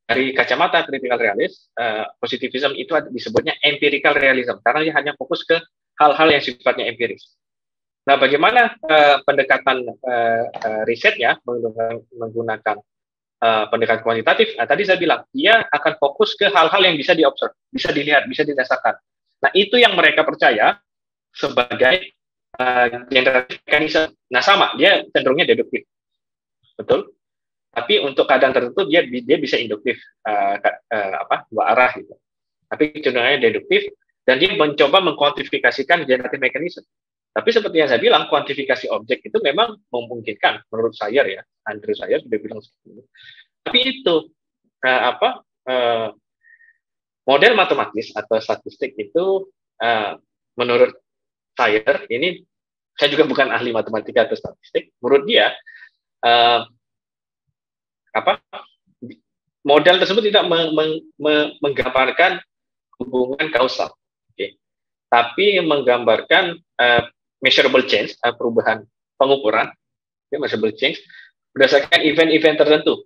dari kacamata kritikal realis, positivisme itu disebutnya empirical realism, karena dia hanya fokus ke hal-hal yang sifatnya empiris. Nah, bagaimana pendekatan risetnya menggunakan pendekatan kuantitatif? Nah, tadi saya bilang, dia akan fokus ke hal-hal yang bisa diobserv, bisa dilihat, bisa dirasakan. Nah, itu yang mereka percaya sebagai generatif mekanisme. Nah, sama, dia cenderungnya deduktif. Betul? Tapi untuk keadaan tertentu dia bisa induktif, dua arah gitu. Tapi cenderungnya deduktif, dan dia mencoba mengkuantifikasikan generatif mekanisme. Tapi seperti yang saya bilang, kuantifikasi objek itu memang memungkinkan menurut Sayer ya, Andrew Sayer sudah bilang seperti itu. Tapi itu model matematis atau statistik itu menurut saya ini, saya juga bukan ahli matematika atau statistik, menurut dia model tersebut tidak menggambarkan hubungan kausal, tapi menggambarkan measurable change, perubahan pengukuran, measurable change berdasarkan event-event tertentu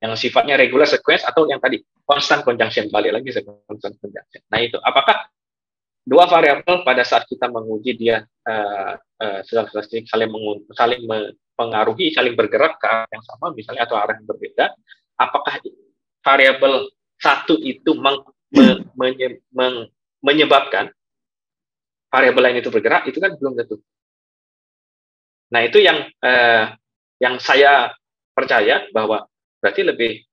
yang sifatnya regular sequence atau yang tadi constant conjunction, balik lagi constant conjunction. Nah itu, apakah dua variabel pada saat kita menguji dia saling mempengaruhi, saling bergerak ke arah yang sama misalnya atau arah yang berbeda, apakah variabel satu itu menyebabkan variabel lain itu bergerak, itu kan belum tentu. Nah itu yang saya percaya bahwa berarti lebih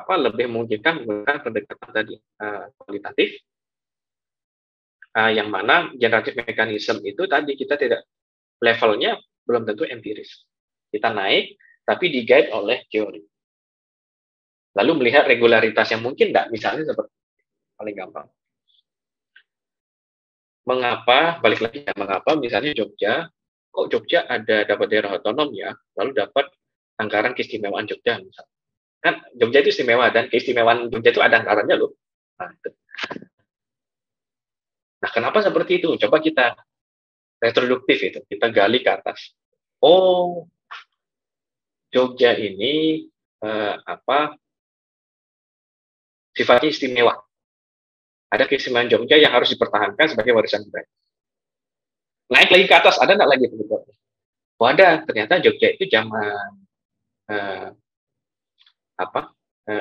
lebih memungkinkan menggunakan pendekatan tadi kualitatif, yang mana generatif mechanism itu tadi kita tidak, levelnya belum tentu empiris, kita naik tapi di-guide oleh teori, lalu melihat regularitas yang mungkin enggak, misalnya seperti paling gampang, mengapa misalnya Jogja, kok Jogja dapat daerah otonom ya, lalu dapat anggaran keistimewaan Jogja misalnya. Kan Jogja itu istimewa, dan keistimewaan Jogja itu ada anggarannya loh. Nah, kenapa seperti itu? Coba kita retroduktif itu, kita gali ke atas. Oh, Jogja ini sifatnya istimewa. Ada keistimewaan Jogja yang harus dipertahankan sebagai warisan budaya. Naik lagi ke atas, ada nggak lagi penyebabnya? Oh ada, ternyata Jogja itu zaman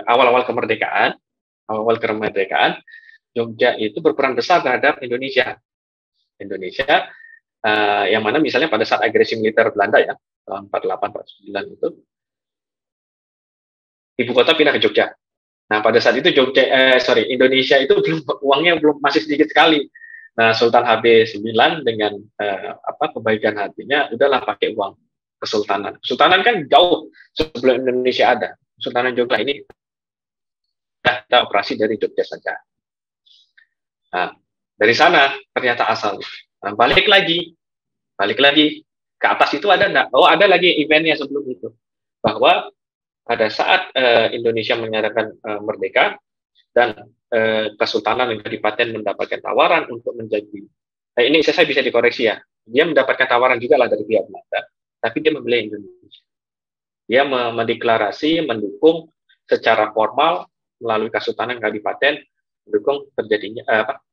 awal-awal kemerdekaan, Jogja itu berperan besar terhadap Indonesia, yang mana misalnya pada saat agresi militer Belanda ya, tahun 48-49 itu, ibu kota pindah ke Jogja. Nah pada saat itu Indonesia itu uangnya masih sedikit sekali. Nah Sultan HB9 dengan kebaikan hatinya, udahlah pakai uang kesultanan. Kesultanan kan jauh sebelum Indonesia ada. Kesultanan Jogja ini kita operasi dari Jogja saja. Nah, dari sana ternyata asalnya. Nah, balik lagi ke atas itu ada enggak? Oh, ada lagi eventnya sebelum itu. Bahwa pada saat Indonesia menyatakan merdeka dan Kesultanan dan Kadipaten mendapatkan tawaran untuk menjadi, ini saya bisa dikoreksi ya, dia mendapatkan tawaran juga lah dari pihak Belanda, tapi dia memilih Indonesia. Dia mendeklarasi mendukung secara formal melalui Kesultanan Kadipaten mendukung terjadinya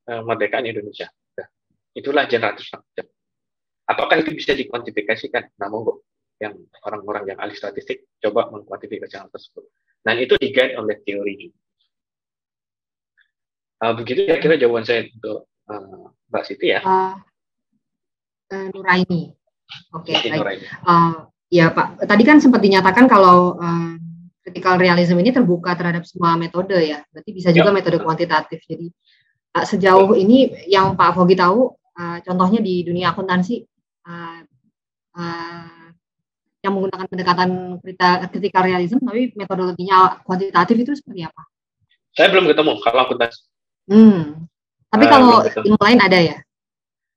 kemerdekaan Indonesia. Nah, itulah generatif faktor. Apakah itu bisa dikuantifikasikan? Nah, monggo yang orang-orang yang ahli statistik coba mengkuantifikasi hal tersebut. Dan itu di-guide oleh teori. Begitu ya kira jawaban saya untuk Mbak Siti ya. Nuraini. Oke, baik. Ya Pak, tadi kan sempat dinyatakan kalau critical realism ini terbuka terhadap semua metode ya, berarti bisa juga metode kuantitatif. Jadi sejauh ini yang Pak Fogi tahu, contohnya di dunia akuntansi yang menggunakan pendekatan critical realism, tapi metodologinya kuantitatif itu seperti apa? Saya belum ketemu kalau akuntansi. Tapi kalau ilmu lain ada ya?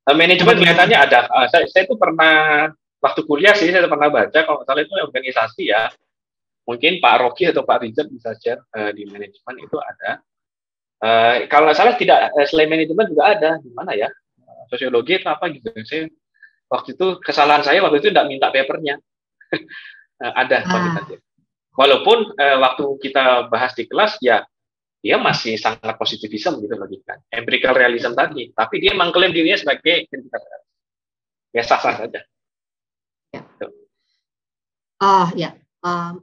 Manajemen kelihatannya ada. Saya itu pernah waktu kuliah sih saya pernah baca, kalau misalnya itu organisasi ya. Mungkin Pak Rocky atau Pak Rizal bisa share di manajemen itu ada. Kalau salah tidak, selain manajemen juga ada. Di mana ya? Sosiologi atau apa gitu. Saya waktu itu kesalahan saya waktu itu tidak minta papernya. Ada kuantitatif. Walaupun waktu kita bahas di kelas ya dia masih sangat positivisme gitu logika. Empirical realism tadi, tapi dia mengklaim dirinya sebagai critical realism. Ya sah-sah saja. Ya.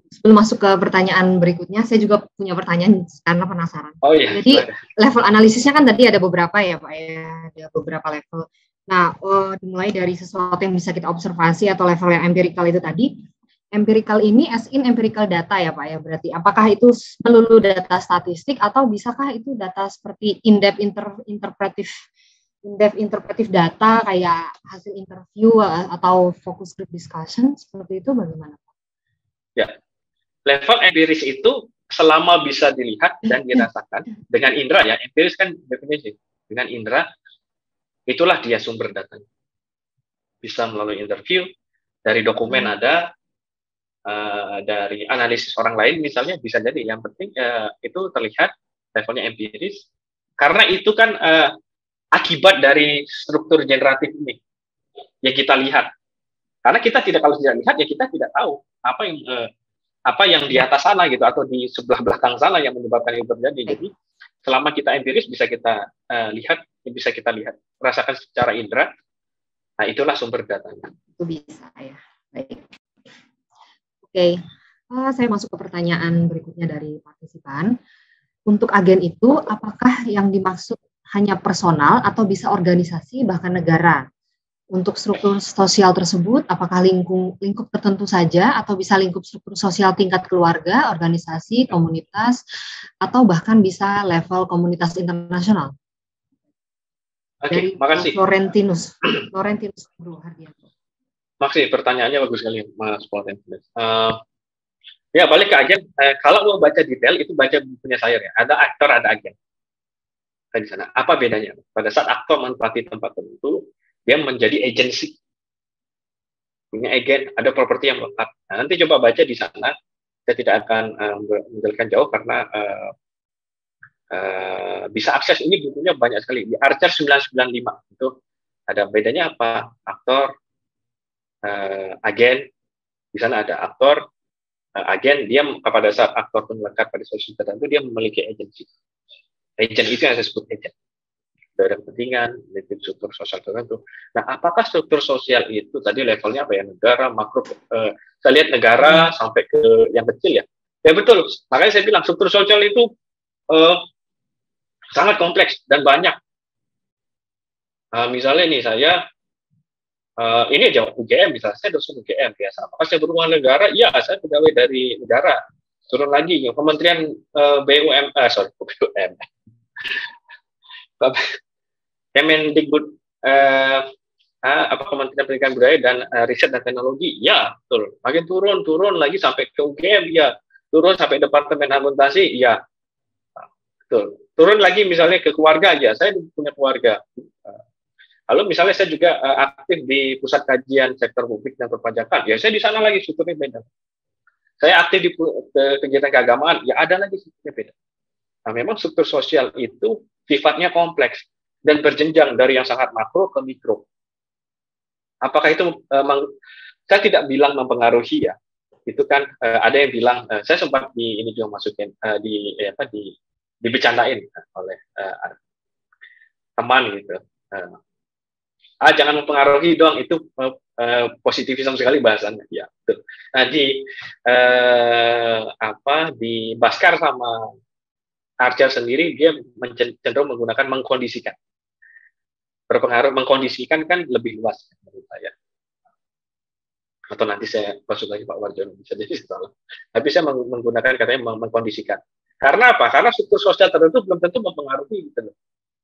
Sebelum masuk ke pertanyaan berikutnya, saya juga punya pertanyaan karena penasaran. Oh iya. Jadi level analisisnya kan tadi ada beberapa ya Pak ya, ada beberapa level. Nah, dimulai dari sesuatu yang bisa kita observasi atau level yang empirical itu tadi. Empirical ini as in empirical data ya Pak ya, berarti apakah itu melulu data statistik atau bisakah itu data seperti in-depth interpretive data kayak hasil interview atau focus group discussion, seperti itu bagaimana Pak? Ya, level empiris itu selama bisa dilihat dan dirasakan dengan indera ya, empiris kan definisi dengan indera, itulah dia sumber datanya. Bisa melalui interview, dari dokumen ada, dari analisis orang lain misalnya bisa jadi. Yang penting itu terlihat levelnya empiris, karena itu kan akibat dari struktur generatif ini yang kita lihat. Karena kita kalau tidak lihat ya kita tidak tahu apa yang di atas sana gitu, atau di sebelah belakang sana yang menyebabkan itu terjadi. Jadi selama kita empiris bisa kita lihat, bisa kita lihat, rasakan secara indera. Nah, itulah sumber datanya. Itu bisa ya. Baik. Oke, saya masuk ke pertanyaan berikutnya dari partisipan. Untuk agen itu, apakah yang dimaksud hanya personal atau bisa organisasi bahkan negara? Untuk struktur sosial tersebut, apakah lingkup tertentu saja atau bisa lingkup struktur sosial tingkat keluarga, organisasi, komunitas, atau bahkan bisa level komunitas internasional? Oke, makasih. Florentinus Bro Hardianto. Makasih, pertanyaannya bagus sekali, Mas Florentinus. Ya, balik ke agen. Kalau mau baca detail, itu baca bukunya saya ya. Ada aktor, ada agen. Di sana. Apa bedanya? Pada saat aktor menempati tempat tertentu, dia menjadi agensi. Punya agen, ada properti yang lengkap. Nah, nanti coba baca di sana. Saya tidak akan menjelaskan jauh karena bisa akses ini, bukunya banyak sekali. Di Archer 995 itu ada bedanya apa? Aktor, agen. Di sana ada aktor, agen. Dia pada saat aktor melekat pada sosial tertentu, dia memiliki agensi. Agen itu yang saya sebut agen. Ada kepentingan, memiliki struktur sosial tertentu. Nah, apakah struktur sosial itu tadi levelnya apa ya? Negara, makro. Saya lihat negara sampai ke yang kecil ya. Ya betul. Makanya saya bilang struktur sosial itu sangat kompleks dan banyak. Misalnya nih saya, ini aja UGM, misalnya saya dosen UGM biasa. Apakah saya berhubungan negara? Ya, saya pegawai dari negara. Turun lagi, Kementerian BUMN, Kemendikbud, Kementerian Pendidikan Budaya dan Riset dan Teknologi. Ya, betul. Makin turun lagi sampai ke UGM, ya. Turun sampai Departemen Akuntansi, ya. Betul. Turun lagi misalnya ke keluarga aja. Saya punya keluarga. Lalu misalnya saya juga aktif di Pusat Kajian Sektor Publik dan Perpajakan. Ya, saya di sana lagi strukturnya beda. Saya aktif di kegiatan keagamaan. Ya, ada lagi strukturnya beda. Nah, memang struktur sosial itu sifatnya kompleks dan berjenjang dari yang sangat makro ke mikro. Apakah itu saya tidak bilang mempengaruhi ya. Itu kan ada yang bilang, saya sempat ini juga masukin dibecandain oleh teman gitu. Jangan mempengaruhi dong, itu positivisme sekali bahasannya. Ya, betul. Nah, di Bhaskar sama Archer sendiri, dia cenderung menggunakan mengkondisikan. Berpengaruh, mengkondisikan kan lebih luas menurut saya. Atau nanti saya masuk lagi Pak Warjono, bisa jadi salah. Tapi saya menggunakan katanya mengkondisikan. Karena apa? Karena struktur sosial tertentu belum tentu mempengaruhi gitu loh.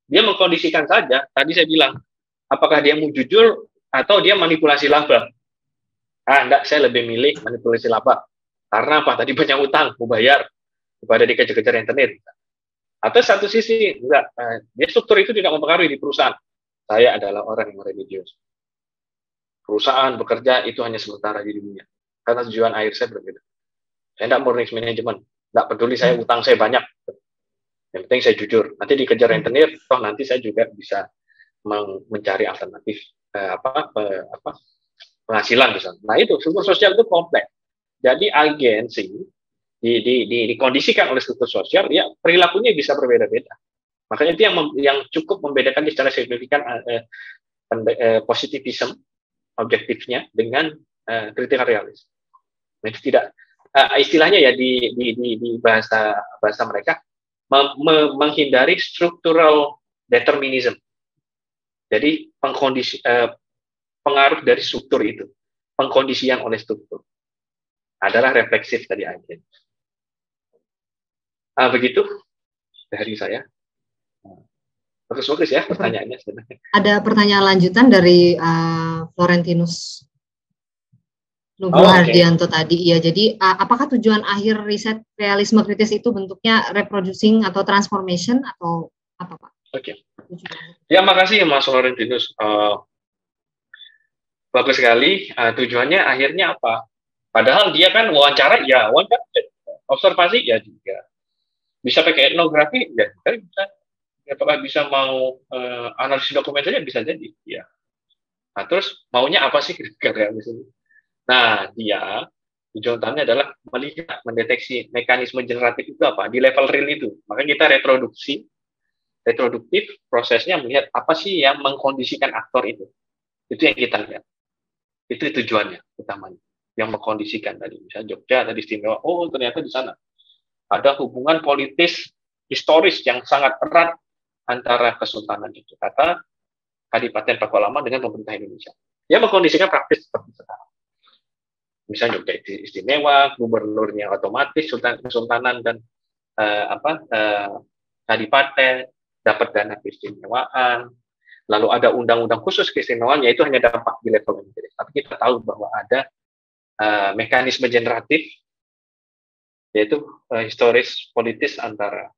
Dia mengkondisikan saja. Tadi saya bilang, apakah dia mau jujur atau dia manipulasi laba? Enggak, saya lebih milih manipulasi laba. Karena apa? Tadi banyak utang, mau bayar kepada dikejar-kejar internet. Atau satu sisi, enggak, dia struktur itu tidak mempengaruhi di perusahaan. Saya adalah orang yang religius. Perusahaan bekerja itu hanya sementara di dunia. Karena tujuan akhir saya berbeda. Saya tidak mau risk management. Tidak peduli saya utang saya banyak. Yang penting saya jujur. Nanti dikejar internet, toh nanti saya juga bisa mencari alternatif penghasilan misalnya. Nah itu struktur sosial itu kompleks. Jadi agensi dikondisikan oleh struktur sosial, ya perilakunya bisa berbeda-beda. Makanya itu yang cukup membedakan secara signifikan positivisme objektifnya dengan critical realism. Nah, itu tidak istilahnya ya di bahasa mereka menghindari structural determinism. Jadi pengaruh dari struktur itu, pengkondisian oleh struktur adalah refleksif dari agen. Begitu dari saya. Bagus ya pertanyaannya sebenarnya. Ada pertanyaan lanjutan dari Florentinus Nugroho Hardianto tadi. Ya, jadi apakah tujuan akhir riset realisme kritis itu bentuknya reproducing atau transformation atau apa, Pak? Oke. Ya, makasih Mas Laurentinus. Bagus sekali. Tujuannya akhirnya apa? Padahal dia kan wawancara, observasi ya juga. Bisa pakai etnografi ya juga bisa. Apakah bisa mau analisis dokumen saja bisa jadi ya. Nah, terus maunya apa sih kira-kira realis? Nah, dia tujuan utamanya adalah melihat, mendeteksi mekanisme generatif itu apa di level real itu. Maka kita retroduktif prosesnya melihat apa sih yang mengkondisikan aktor itu. Itu yang kita lihat. Itu tujuannya utamanya. Yang mengkondisikan tadi, misalnya Jogja tadi istimewa. Oh, ternyata di sana ada hubungan politis historis yang sangat erat antara Kesultanan Yogyakarta, Kadipaten Pakualaman dengan pemerintah Indonesia. Dia mengkondisikan praktis seperti sekarang. Misalnya Jogja istimewa, gubernurnya otomatis, kesultanan dan Kadipaten dapat dana keistimewaan. Lalu ada undang-undang khusus keistimewaan, yaitu hanya dampak di level Inggris. Tapi kita tahu bahwa ada mekanisme generatif, yaitu historis politis antara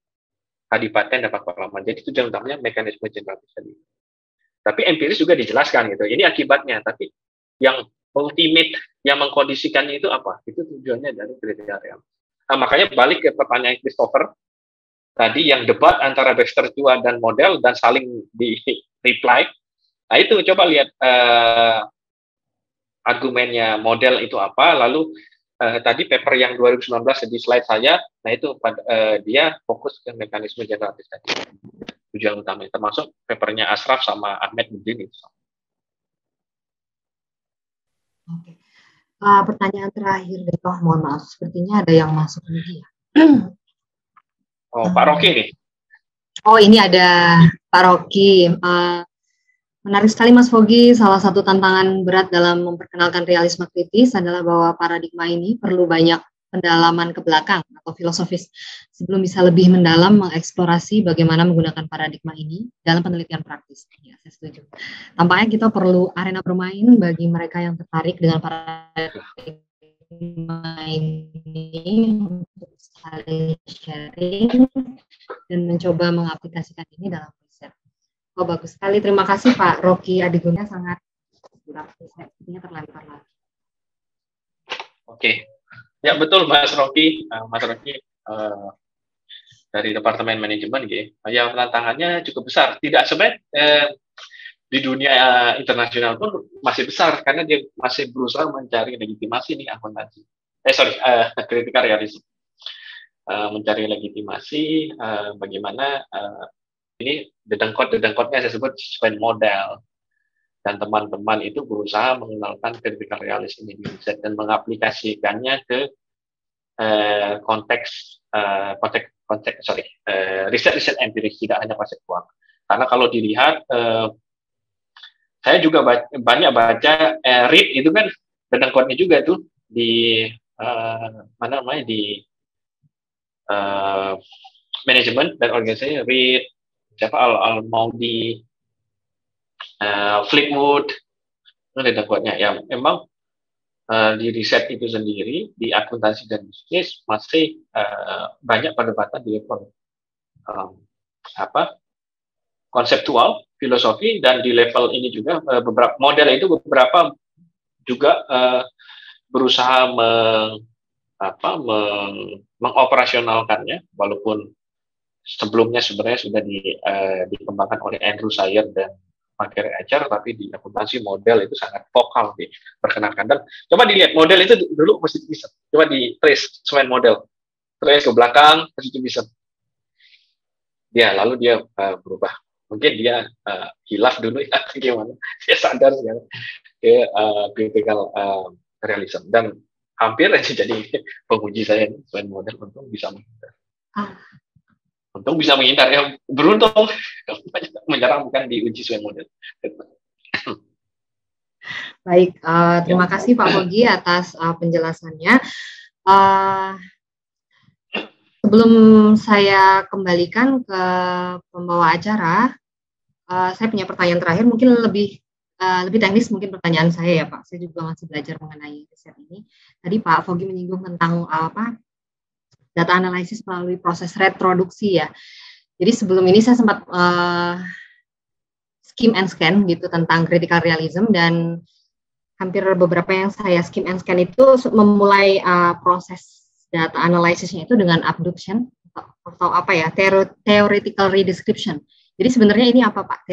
Kadipaten dan Pakualaman. Jadi tujuan utamanya mekanisme generatif tadi. Tapi empiris juga dijelaskan gitu. Ini akibatnya. Tapi yang ultimate, yang mengkondisikannya itu apa? Itu tujuannya dari kritika real. Nah, makanya balik ke pertanyaan Christopher tadi, yang debat antara Baxter Tua dan model dan saling di reply. Nah, itu coba lihat argumennya model itu apa. Lalu tadi paper yang 2019 di slide saya, nah itu dia fokus ke mekanisme generatif tadi. Tujuan utamanya, termasuk papernya Ashraf sama Ahmed Mudin itu. Oke. Pertanyaan terakhir deh, mohon maaf, sepertinya ada yang masuk lagi ya. Oh, Pak Rocky nih. Oh, ini ada Pak Rocky. Menarik sekali Mas Fogi, salah satu tantangan berat dalam memperkenalkan realisme kritis adalah bahwa paradigma ini perlu banyak pendalaman ke belakang atau filosofis sebelum bisa lebih mendalam mengeksplorasi bagaimana menggunakan paradigma ini dalam penelitian praktis. Ya, saya setuju. Tampaknya kita perlu arena bermain bagi mereka yang tertarik dengan paradigma ini untuk saling sharing dan mencoba mengaplikasikan ini dalam riset. Oh, bagus sekali. Terima kasih Pak Rocky Adiguna, sangat sepertinya terlempar lagi. Oke. Ya betul Mas Rocky, dari Departemen Manajemen gitu. Ya, tantangannya cukup besar. Tidak sebenarnya di dunia internasional pun masih besar karena dia masih berusaha mencari legitimasi nih akuntansi. Critical realism. Mencari legitimasi bagaimana ini dedengkotnya saya sebut Sven model. Dan teman-teman itu berusaha mengenalkan critical realism ini dan mengaplikasikannya ke riset empiris, tidak hanya konseptual. Karena kalau dilihat, saya juga banyak baca READ itu kan dedengkotnya juga tuh di manajemen dan organisasi. READ, siapa Al-Maudi, Fleetwood, itu dedengkotnya. Ya, memang di riset itu sendiri, di akuntansi dan bisnis masih banyak perdebatan di level konseptual, filosofi, dan di level ini juga beberapa model itu beberapa juga berusaha mengoperasionalkannya, walaupun sebelumnya sebenarnya sudah dikembangkan oleh Andrew Sayer dan Margaret Atcher, tapi di akuntansi model itu sangat vokal diperkenalkan. Dan coba dilihat model itu dulu mesti bisa. Coba di trace Sven model, trace ke belakang mesti bisa. Ya, lalu dia berubah. Mungkin dia hilaf dulu ya, gimana? Dia sadar sekarang ke critical realism, dan hampir aja jadi penguji saya Sven model. Untung bisa menghindar. Untung bisa menghindar, ya beruntung menyerang bukan diuji Sven model. Baik, terima kasih Pak Fogi atas penjelasannya. Sebelum saya kembalikan ke pembawa acara, saya punya pertanyaan terakhir, mungkin lebih lebih teknis mungkin pertanyaan saya ya Pak. Saya juga masih belajar mengenai riset ini. Tadi Pak Fogi menyinggung tentang data analisis melalui proses reproduksi ya. Jadi sebelum ini saya sempat skim and scan gitu tentang critical realism, dan hampir beberapa yang saya skim and scan itu memulai proses data analisisnya itu dengan abduction atau apa ya, theoretical redescription. Jadi sebenarnya ini apa Pak?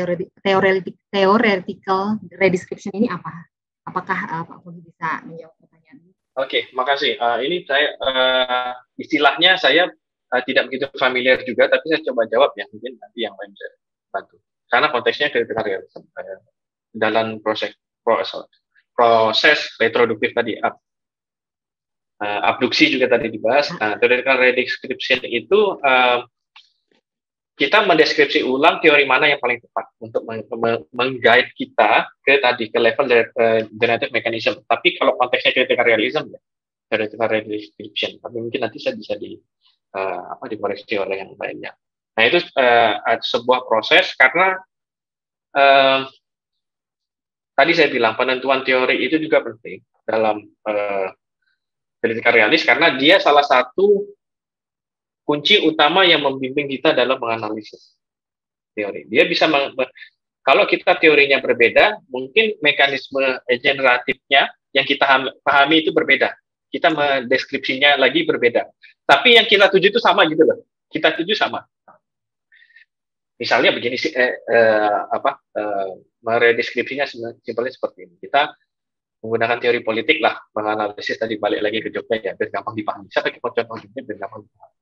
Theoretical redescription ini apa? Apakah Pak Fogi bisa menjawab pertanyaan ini? Oke, makasih. Ini saya istilahnya saya tidak begitu familiar juga, tapi saya coba jawab ya, mungkin nanti yang lain bisa bantu. Karena konteksnya critical realism dalam proses reproduktif tadi, abduksi juga tadi dibahas. Theoretical redescription itu kita mendeskripsi ulang teori mana yang paling tepat untuk meng-guide kita ke level generative mechanism. Tapi kalau konteksnya critical realism ya, theoretical redescription. Tapi mungkin nanti saya bisa dikoreksi oleh yang lainnya. Nah itu sebuah proses karena tadi saya bilang penentuan teori itu juga penting dalam critical realis karena dia salah satu kunci utama yang membimbing kita dalam menganalisis teori. Dia bisa kalau kita teorinya berbeda, mungkin mekanisme generatifnya yang kita pahami itu berbeda. Kita mendeskripsinya lagi berbeda. Tapi yang kita tuju itu sama gitu loh. Kita tuju sama. Misalnya begini sih, meredeskripsinya simpelnya seperti ini. Kita menggunakan teori politik lah, menganalisis tadi balik lagi ke Jogja ya, biar gampang dipahami. Saya pakai contoh Jogja biar gampang dipahami.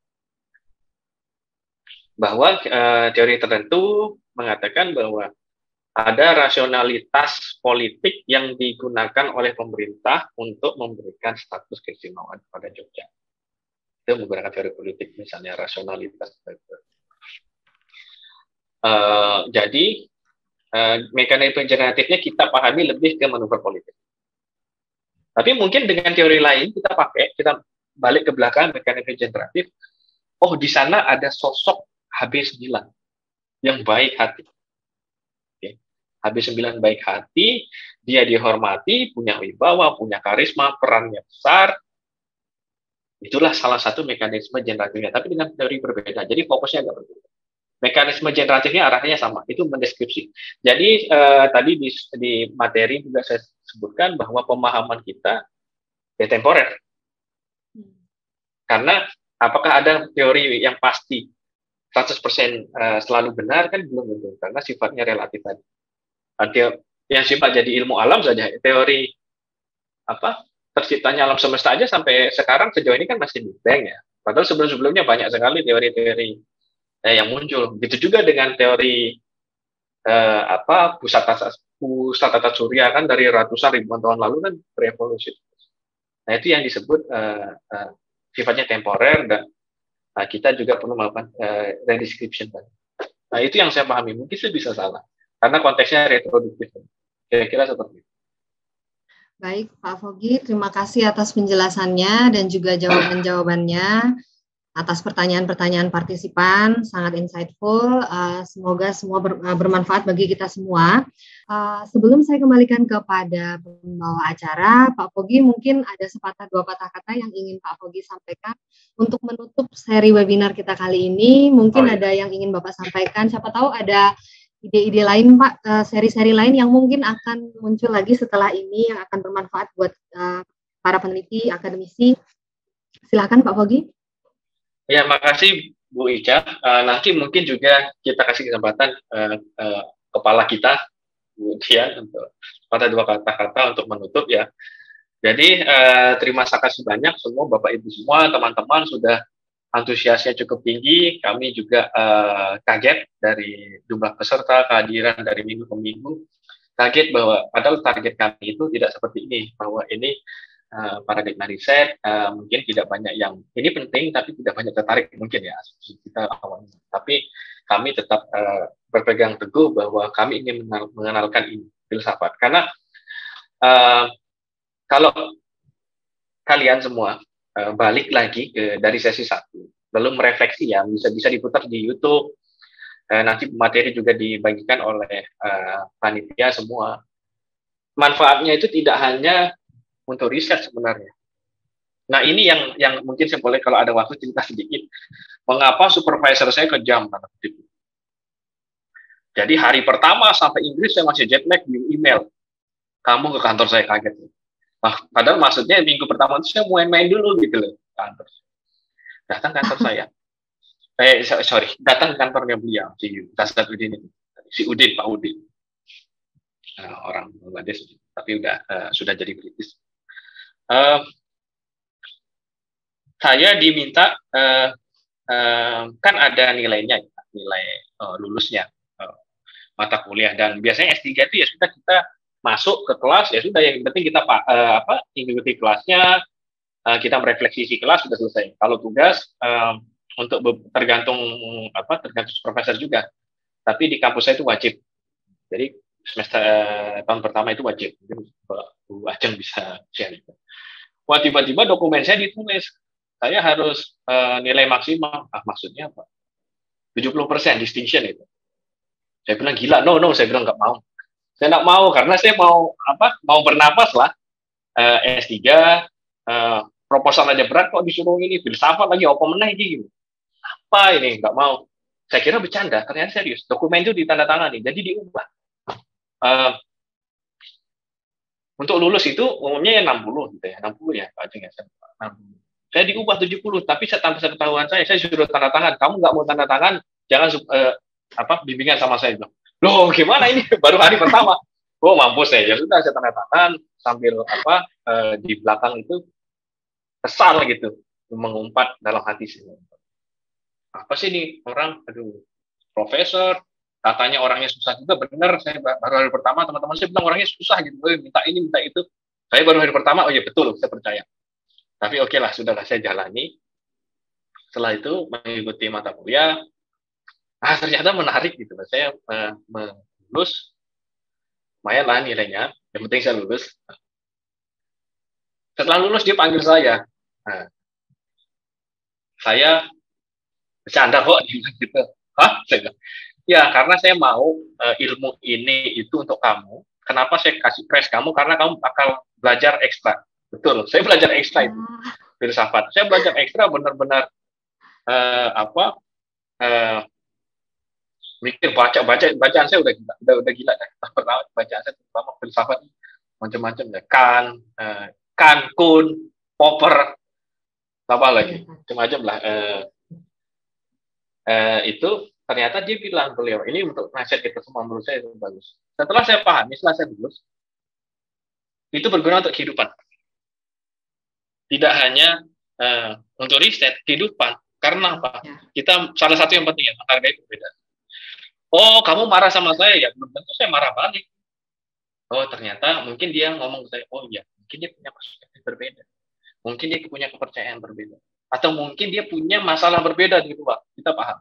Bahwa teori tertentu mengatakan bahwa ada rasionalitas politik yang digunakan oleh pemerintah untuk memberikan status keistimewaan kepada Jogja. Itu menggunakan teori politik, misalnya rasionalitas. Jadi mekanisme generatifnya kita pahami lebih ke manuver politik. Tapi mungkin dengan teori lain kita balik ke belakang mekanisme generatif. Oh, di sana ada sosok HB9 yang baik hati. Okay. HB9 baik hati, dia dihormati, punya wibawa, punya karisma, perannya besar. Itulah salah satu mekanisme generatifnya, tapi dengan teori berbeda. Jadi fokusnya agak berbeda. Mekanisme generatifnya arahnya sama, itu mendeskripsi. Jadi tadi di materi juga saya sebutkan bahwa pemahaman kita ya temporer. Karena apakah ada teori yang pasti 100% selalu benar kan belum tentu, karena sifatnya relatif tadi. Yang sifat jadi ilmu alam saja, teori terciptanya alam semesta aja sampai sekarang sejauh ini kan masih Big Bang ya. Padahal sebelum-sebelumnya banyak sekali teori-teori yang muncul. Begitu juga dengan teori pusat tata surya kan dari ratusan ribuan tahun lalu kan berevolusi. Nah itu yang disebut sifatnya temporer dan kita juga perlu melakukan redescription. Nah itu yang saya pahami. Mungkin saya bisa salah karena konteksnya reproduktif. Kira-kira seperti itu. Baik Pak Fogi, terima kasih atas penjelasannya dan juga jawaban-jawabannya. Atas pertanyaan-pertanyaan partisipan, sangat insightful. Semoga semua bermanfaat bagi kita semua. Sebelum saya kembalikan kepada pembawa acara, Pak Fogi mungkin ada sepatah dua patah kata yang ingin Pak Fogi sampaikan untuk menutup seri webinar kita kali ini. Mungkin ada yang ingin Bapak sampaikan. Siapa tahu ada ide-ide lain, Pak, seri-seri lain yang mungkin akan muncul lagi setelah ini yang akan bermanfaat buat para peneliti, akademisi. Silakan Pak Fogi. Ya, makasih Bu Ica. Nanti mungkin juga kita kasih kesempatan kepala kita, Bu Dian, untuk dua kata-kata untuk menutup ya. Jadi terima kasih banyak semua Bapak Ibu semua, teman-teman sudah antusiasnya cukup tinggi. Kami juga kaget dari jumlah peserta, kehadiran dari minggu ke minggu. Kaget bahwa padahal target kami itu tidak seperti ini, bahwa ini paradigma riset mungkin tidak banyak yang ini penting tapi tidak banyak tertarik mungkin ya kita awalnya, tapi kami tetap berpegang teguh bahwa kami ingin mengenalkan ini filsafat karena kalau kalian semua balik lagi dari sesi 1 lalu merefleksi ya bisa diputar di YouTube, nanti materi juga dibagikan oleh panitia semua. manfaatnya itu tidak hanya untuk riset sebenarnya. Nah, ini yang mungkin saya boleh kalau ada waktu cerita sedikit. Mengapa supervisor saya kejam? Jadi hari pertama sampai Inggris saya masih jet lag di email. Kamu ke kantor saya, kaget. Nah, padahal maksudnya minggu pertama itu saya mau main dulu gitu loh kantor. Datang kantor saya. Datang ke kantornya beliau, si Tasdat Udin itu. Si Udin, Pak Udin. Orang Bangladesh, tapi sudah jadi British. Saya diminta, kan ada nilainya, nilai lulusnya mata kuliah, dan biasanya S3 itu ya sudah kita masuk ke kelas, ya sudah, yang penting kita ikuti kelasnya, kita merefleksi isi kelas, sudah selesai. Kalau tugas untuk tergantung supervisor juga, tapi di kampus saya itu wajib. Jadi semester tahun pertama itu wajib. Mungkin Bu Ajeng bisa share. Wah, tiba-tiba dokumen saya ditulis saya harus nilai maksimal. Maksudnya apa? 70% distinction itu. Saya bilang gila, no, saya bilang nggak mau. Saya nggak mau karena saya mau bernapas lah. S3 proposal aja berat, kok disuruh ini filsafat lagi, apa meneh gitu. Apa ini, nggak mau. Saya kira bercanda, ternyata serius. Dokumen itu ditandatangani, jadi diubah. Untuk lulus itu umumnya 60 gitu ya, 60 ya Pak Ajeng ya. 60. Saya diubah 70, tapi tanpa sepengetahuan saya suruh tanda tangan. Kamu nggak mau tanda tangan, jangan bimbingan sama saya. Loh, gimana ini? Baru hari pertama. Oh, mampus saya. Ya sudah, saya tanda tangan sambil di belakang itu kesal gitu, mengumpat dalam hati saya. Apa sih ini orang? Aduh, profesor, katanya orangnya susah juga, benar. Saya baru hari pertama, teman-teman saya bilang orangnya susah gitu, minta ini, minta itu. Saya baru hari pertama, oh ya betul, saya percaya. Tapi oke lah, sudahlah, saya jalani. Setelah itu mengikuti mata kuliah, ternyata menarik gitu. Saya lulus, lumayan lah nilainya. Yang penting saya lulus. Setelah lulus dia panggil saya. Saya bercanda kok gitu. Hah? Ya, karena saya mau ilmu ini itu untuk kamu. Kenapa saya kasih prize kamu? Karena kamu bakal belajar ekstra. Betul, saya belajar ekstra itu. Filsafat. Saya belajar ekstra benar-benar mikir, bacaan saya udah gila. Pertama bacaan saya terutama filsafat macam-macam ya. Kant, Kuhn, Popper, apa lagi? Macam-macam lah. Itu ternyata dia bilang, beliau ini untuk nasihat kita semua, menurut saya itu bagus. Setelah saya pahami, setelah saya lulus, itu berguna untuk kehidupan. Tidak hanya untuk riset, kehidupan. Karena apa? Kita salah satu yang penting ya, menghargai perbedaan. Oh, kamu marah sama saya ya? Belum tentu saya marah balik. Oh, ternyata mungkin dia ngomong ke saya, oh iya, mungkin dia punya perspektif berbeda. Mungkin dia punya kepercayaan berbeda. Atau mungkin dia punya masalah berbeda gitu, Pak. Kita paham.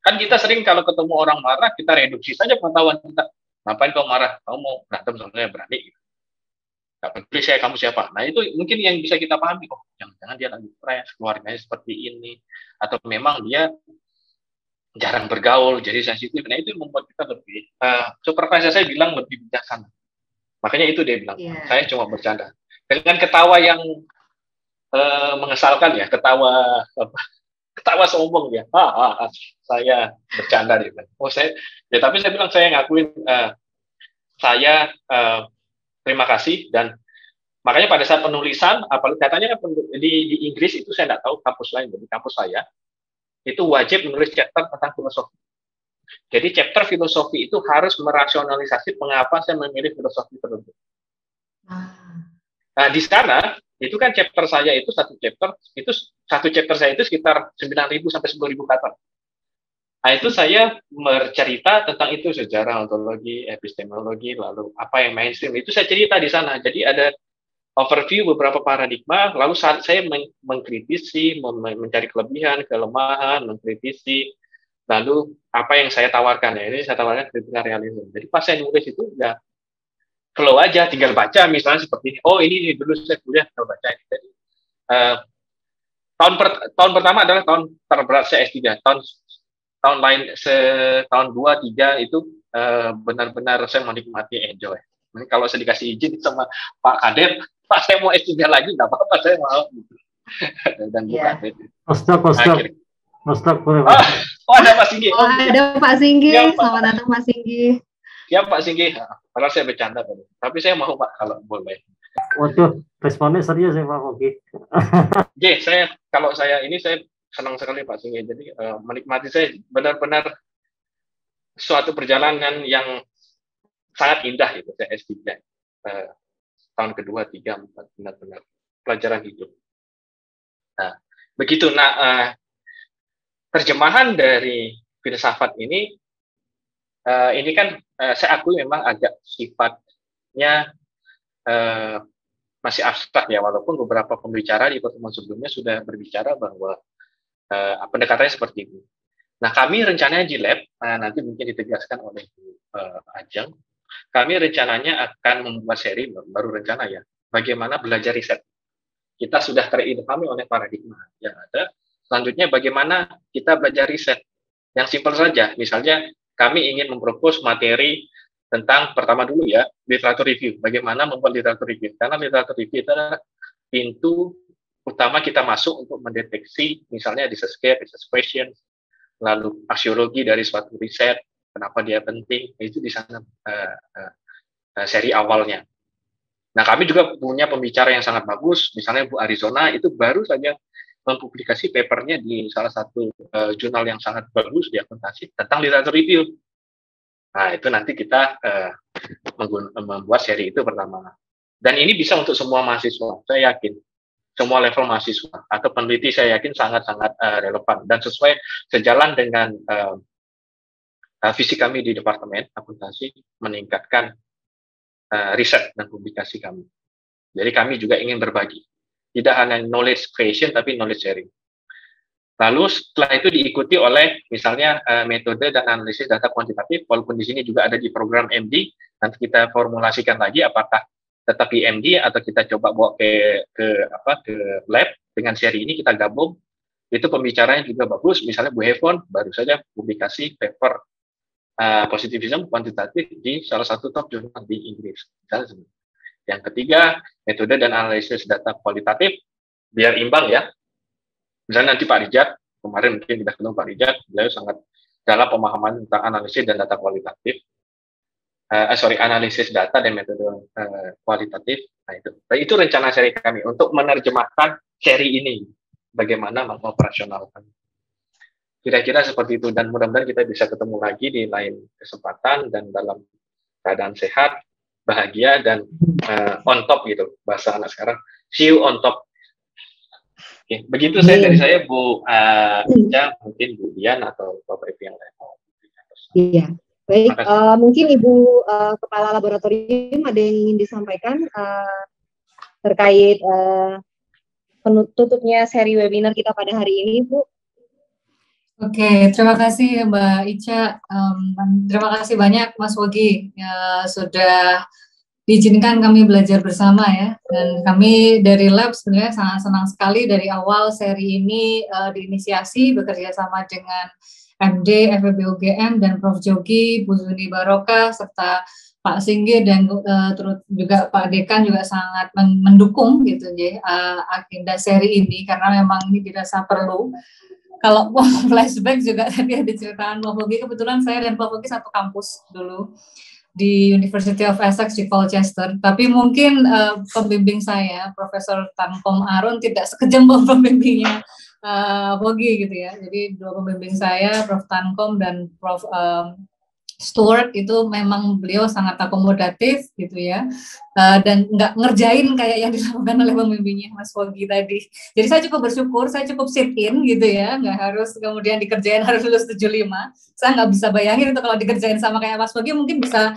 Kan kita sering kalau ketemu orang marah, kita reduksi saja pengetahuan kita. Ngapain kau marah? Kamu mau berantem sama saya, berani gitu. Gak peduli saya, kamu siapa. Nah, itu mungkin yang bisa kita pahami. Oh, jangan-jangan dia lagi stres, keluarganya seperti ini. Atau memang dia jarang bergaul, jadi sensitif. Nah, itu membuat kita lebih, supervisor saya bilang lebih bijaksana. Makanya itu dia bilang, saya cuma bercanda. Dengan ketawa yang mengesalkan ya, ketawa sombong ya. Saya bercanda dia bilang. Tapi saya bilang, saya ngakuin, saya terima kasih. Dan makanya pada saat penulisan, apalagi katanya di Inggris itu saya tidak tahu kampus lain, di kampus saya itu wajib menulis chapter tentang filosofi. Jadi chapter filosofi itu harus merasionalisasi mengapa saya memilih filosofi tertentu. Nah, di sana itu kan chapter saya itu satu chapter saya itu sekitar 9.000 sampai 10.000 kata. Nah, itu saya bercerita tentang itu, sejarah, ontologi, epistemologi, lalu apa yang mainstream, itu saya cerita di sana. Jadi ada overview beberapa paradigma, lalu saat saya mengkritisi, mencari kelebihan, kelemahan, mengkritisi, lalu apa yang saya tawarkan ya, ini saya tawarkan critical realism. Jadi pas saya nulis itu ya flow aja, tinggal baca misalnya seperti ini. Oh, ini dulu saya kuliah tinggal baca ini. Jadi tahun pertama adalah tahun terberat saya S3. Tahun 2, 3 itu benar-benar saya menikmati, enjoy. Kalau saya dikasih izin sama Pak Kadet, Pak saya mau S3 lagi, nggak apa-apa, saya mau. Dan bukan. Postak boleh. Oh, ada Pak Singgi. Oh, ada Pak Singgi. Ya, selamat datang Pak Singgi. Ya Pak Singgi. Padahal saya bercanda, tapi saya mau Pak kalau boleh. Waduh, responnya serius ya Pak Fogi. Kalau saya senang sekali Pak Singgi. Jadi menikmati, saya benar-benar suatu perjalanan yang sangat indah itu. Saya S3 tahun kedua, 3, 4 benar-benar pelajaran hidup. Nah, begitu. Terjemahan dari filsafat ini kan saya akui memang agak sifatnya masih abstrak ya, walaupun beberapa pembicara di pertemuan sebelumnya sudah berbicara bahwa pendekatannya seperti itu. Nah, kami rencananya di lab, nanti mungkin ditegaskan oleh Ajeng, kami rencananya akan membuat seri, baru rencana ya, bagaimana belajar riset. Kita sudah terilhami oleh paradigma yang ada. Selanjutnya bagaimana kita belajar riset. Yang simpel saja, misalnya kami ingin mempropos materi tentang, pertama dulu ya, literatur review. Bagaimana membuat literatur review. Karena literatur review itu adalah pintu utama kita masuk untuk mendeteksi, misalnya research gap, research question, lalu aksiologi dari suatu riset, kenapa dia penting, itu di sana seri awalnya. Nah, kami juga punya pembicara yang sangat bagus, misalnya Bu Arizona, itu baru saja mempublikasi papernya di salah satu jurnal yang sangat bagus di akuntansi tentang literatur review. Nah, itu nanti kita membuat seri itu pertama. Dan ini bisa untuk semua mahasiswa, saya yakin. Semua level mahasiswa atau peneliti saya yakin sangat-sangat relevan dan sejalan dengan visi kami di Departemen Akuntansi meningkatkan riset dan publikasi kami. Jadi kami juga ingin berbagi. Tidak hanya knowledge creation, tapi knowledge sharing. Lalu setelah itu diikuti oleh misalnya metode dan analisis data kuantitatif, walaupun di sini juga ada di program MD, nanti kita formulasikan lagi apakah tetap di MD atau kita coba bawa ke lab. Dengan seri ini kita gabung, itu pembicaranya juga bagus, misalnya Bu Hevon baru saja publikasi paper positivism kuantitatif di salah satu top jurnal di Inggris. Yang ketiga, metode dan analisis data kualitatif, biar imbang ya. Misalnya nanti Pak Rijat, kemarin mungkin kita ketemu Pak Rijat, beliau sangat dalam pemahaman tentang analisis dan data kualitatif. Analisis data dan metode kualitatif. Nah, itu rencana seri kami untuk menerjemahkan seri ini, bagaimana mengoperasionalkan. Kira-kira seperti itu, dan mudah-mudahan kita bisa ketemu lagi di lain kesempatan dan dalam keadaan sehat, bahagia, dan on top gitu, bahasa anak sekarang, see you on top. Oke, begitu dari saya, Bu Ica, mungkin Bu Dian atau Bapak Ibu yang lain. Iya, baik. Mungkin Ibu Kepala Laboratorium ada yang ingin disampaikan terkait penutupnya seri webinar kita pada hari ini, Bu. Oke, terima kasih Mbak Ica. Terima kasih banyak Mas Wogi sudah diizinkan kami belajar bersama ya. Dan kami dari Lab sebenarnya sangat senang sekali dari awal seri ini diinisiasi bekerja sama dengan MD, FEB UGM, dan Prof. Jogi, Bu Zuni Baroka, serta Pak Singgi dan juga Pak Dekan juga sangat mendukung gitu ya agenda seri ini, karena memang ini dirasa perlu. Kalau mau flashback juga tadi ada ceritaan Pak Fogi, kebetulan saya dan Pak Fogi satu kampus dulu di University of Essex di Colchester, tapi mungkin pembimbing saya, Profesor Tankom Arun, tidak sekejam pembimbingnya Fogi gitu ya. Jadi dua pembimbing saya, Prof. Tankom dan Prof. Stuart, itu memang beliau sangat akomodatif gitu ya, dan nggak ngerjain kayak yang dilakukan oleh pembimbingnya Mas Fogi tadi. Jadi saya cukup bersyukur, saya cukup sit in gitu ya, nggak harus kemudian dikerjain harus lulus 75. Saya nggak bisa bayangin itu kalau dikerjain sama kayak Mas Fogi, mungkin bisa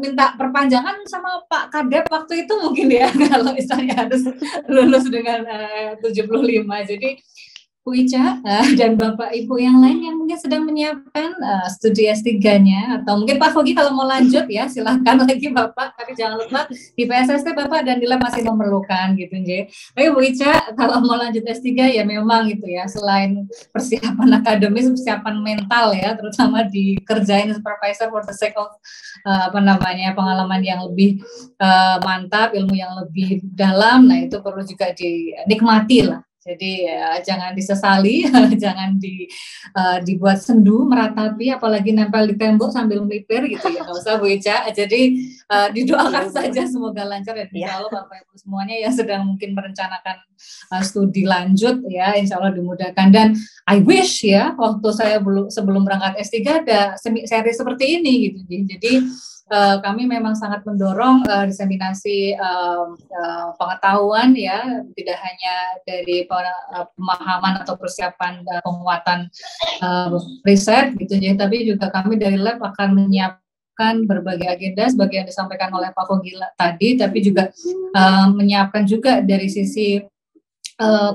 minta perpanjangan sama Pak Kadep waktu itu mungkin ya, kalau misalnya harus lulus dengan 75. Jadi Bu Ica dan Bapak Ibu yang lain yang mungkin sedang menyiapkan studi S3-nya, atau mungkin Pak Fogi kalau mau lanjut ya silahkan lagi Bapak, tapi jangan lupa di PSST Bapak dan di lab masih memerlukan gitu Nje. Tapi Bu Ica kalau mau lanjut S3 ya memang gitu ya, selain persiapan akademis, persiapan mental ya, terutama dikerjain supervisor for the sake of pengalaman yang lebih mantap, ilmu yang lebih dalam, nah itu perlu juga dinikmati lah. Jadi jangan disesali, jangan dibuat sendu, meratapi, apalagi nempel di tembok sambil melipir gitu ya, nggak usah Bu Ica. Jadi didoakan saja semoga lancar dan insya Allah Bapak Ibu semuanya yang sedang mungkin merencanakan studi lanjut ya, insya Allah dimudahkan. Dan I wish ya waktu saya sebelum berangkat S3 ada seri seperti ini gitu. Jadi kami memang sangat mendorong diseminasi pengetahuan ya, tidak hanya dari pemahaman atau persiapan penguatan riset gitu ya, tapi juga kami dari lab akan menyiapkan berbagai agenda sebagai yang disampaikan oleh Pak Fogi tadi, tapi juga menyiapkan juga dari sisi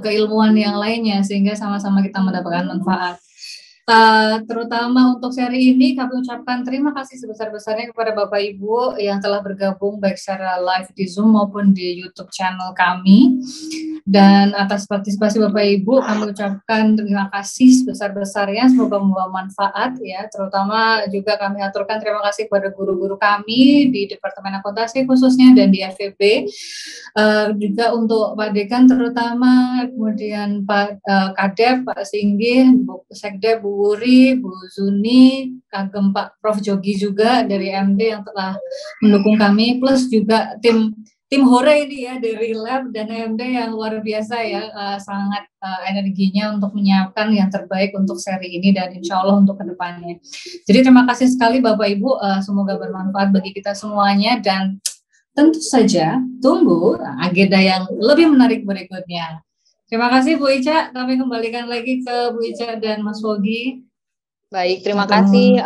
keilmuan yang lainnya sehingga sama-sama kita mendapatkan manfaat. Terutama untuk seri ini kami ucapkan terima kasih sebesar-besarnya kepada Bapak Ibu yang telah bergabung baik secara live di Zoom maupun di YouTube channel kami. Dan atas partisipasi Bapak Ibu kami ucapkan terima kasih sebesar-besarnya, semoga membawa manfaat ya. Terutama juga kami aturkan terima kasih kepada guru-guru kami di Departemen Akuntansi khususnya dan di FEB. Juga untuk Pak Dekan terutama, kemudian Pak Kadep, Pak Singgih, Bu Sekdep, Bu Wuri, Bu Zuni, kagem Pak Prof Jogi juga dari MD yang telah mendukung kami, plus juga tim Hore ini ya dari lab dan MD yang luar biasa ya, sangat energinya untuk menyiapkan yang terbaik untuk seri ini dan insya Allah untuk kedepannya. Jadi terima kasih sekali Bapak Ibu, semoga bermanfaat bagi kita semuanya dan tentu saja tunggu agenda yang lebih menarik berikutnya. Terima kasih Bu Ica, kami kembalikan lagi ke Bu Ica dan Mas Wogi. Baik, terima kasih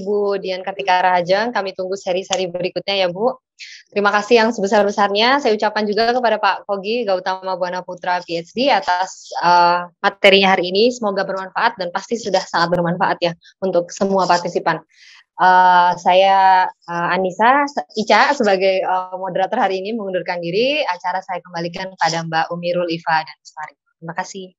Bu Dian Kartika Rahajeng. Kami tunggu seri-seri berikutnya ya Bu. Terima kasih yang sebesar-besarnya. Saya ucapkan juga kepada Pak Fogi Gautama Buana Putra PhD atas materinya hari ini. Semoga bermanfaat dan pasti sudah sangat bermanfaat ya untuk semua partisipan. Saya Anissa Ica sebagai moderator hari ini mengundurkan diri. Acara saya kembalikan kepada Mbak Umirul Iva dan Ustari. Terima kasih.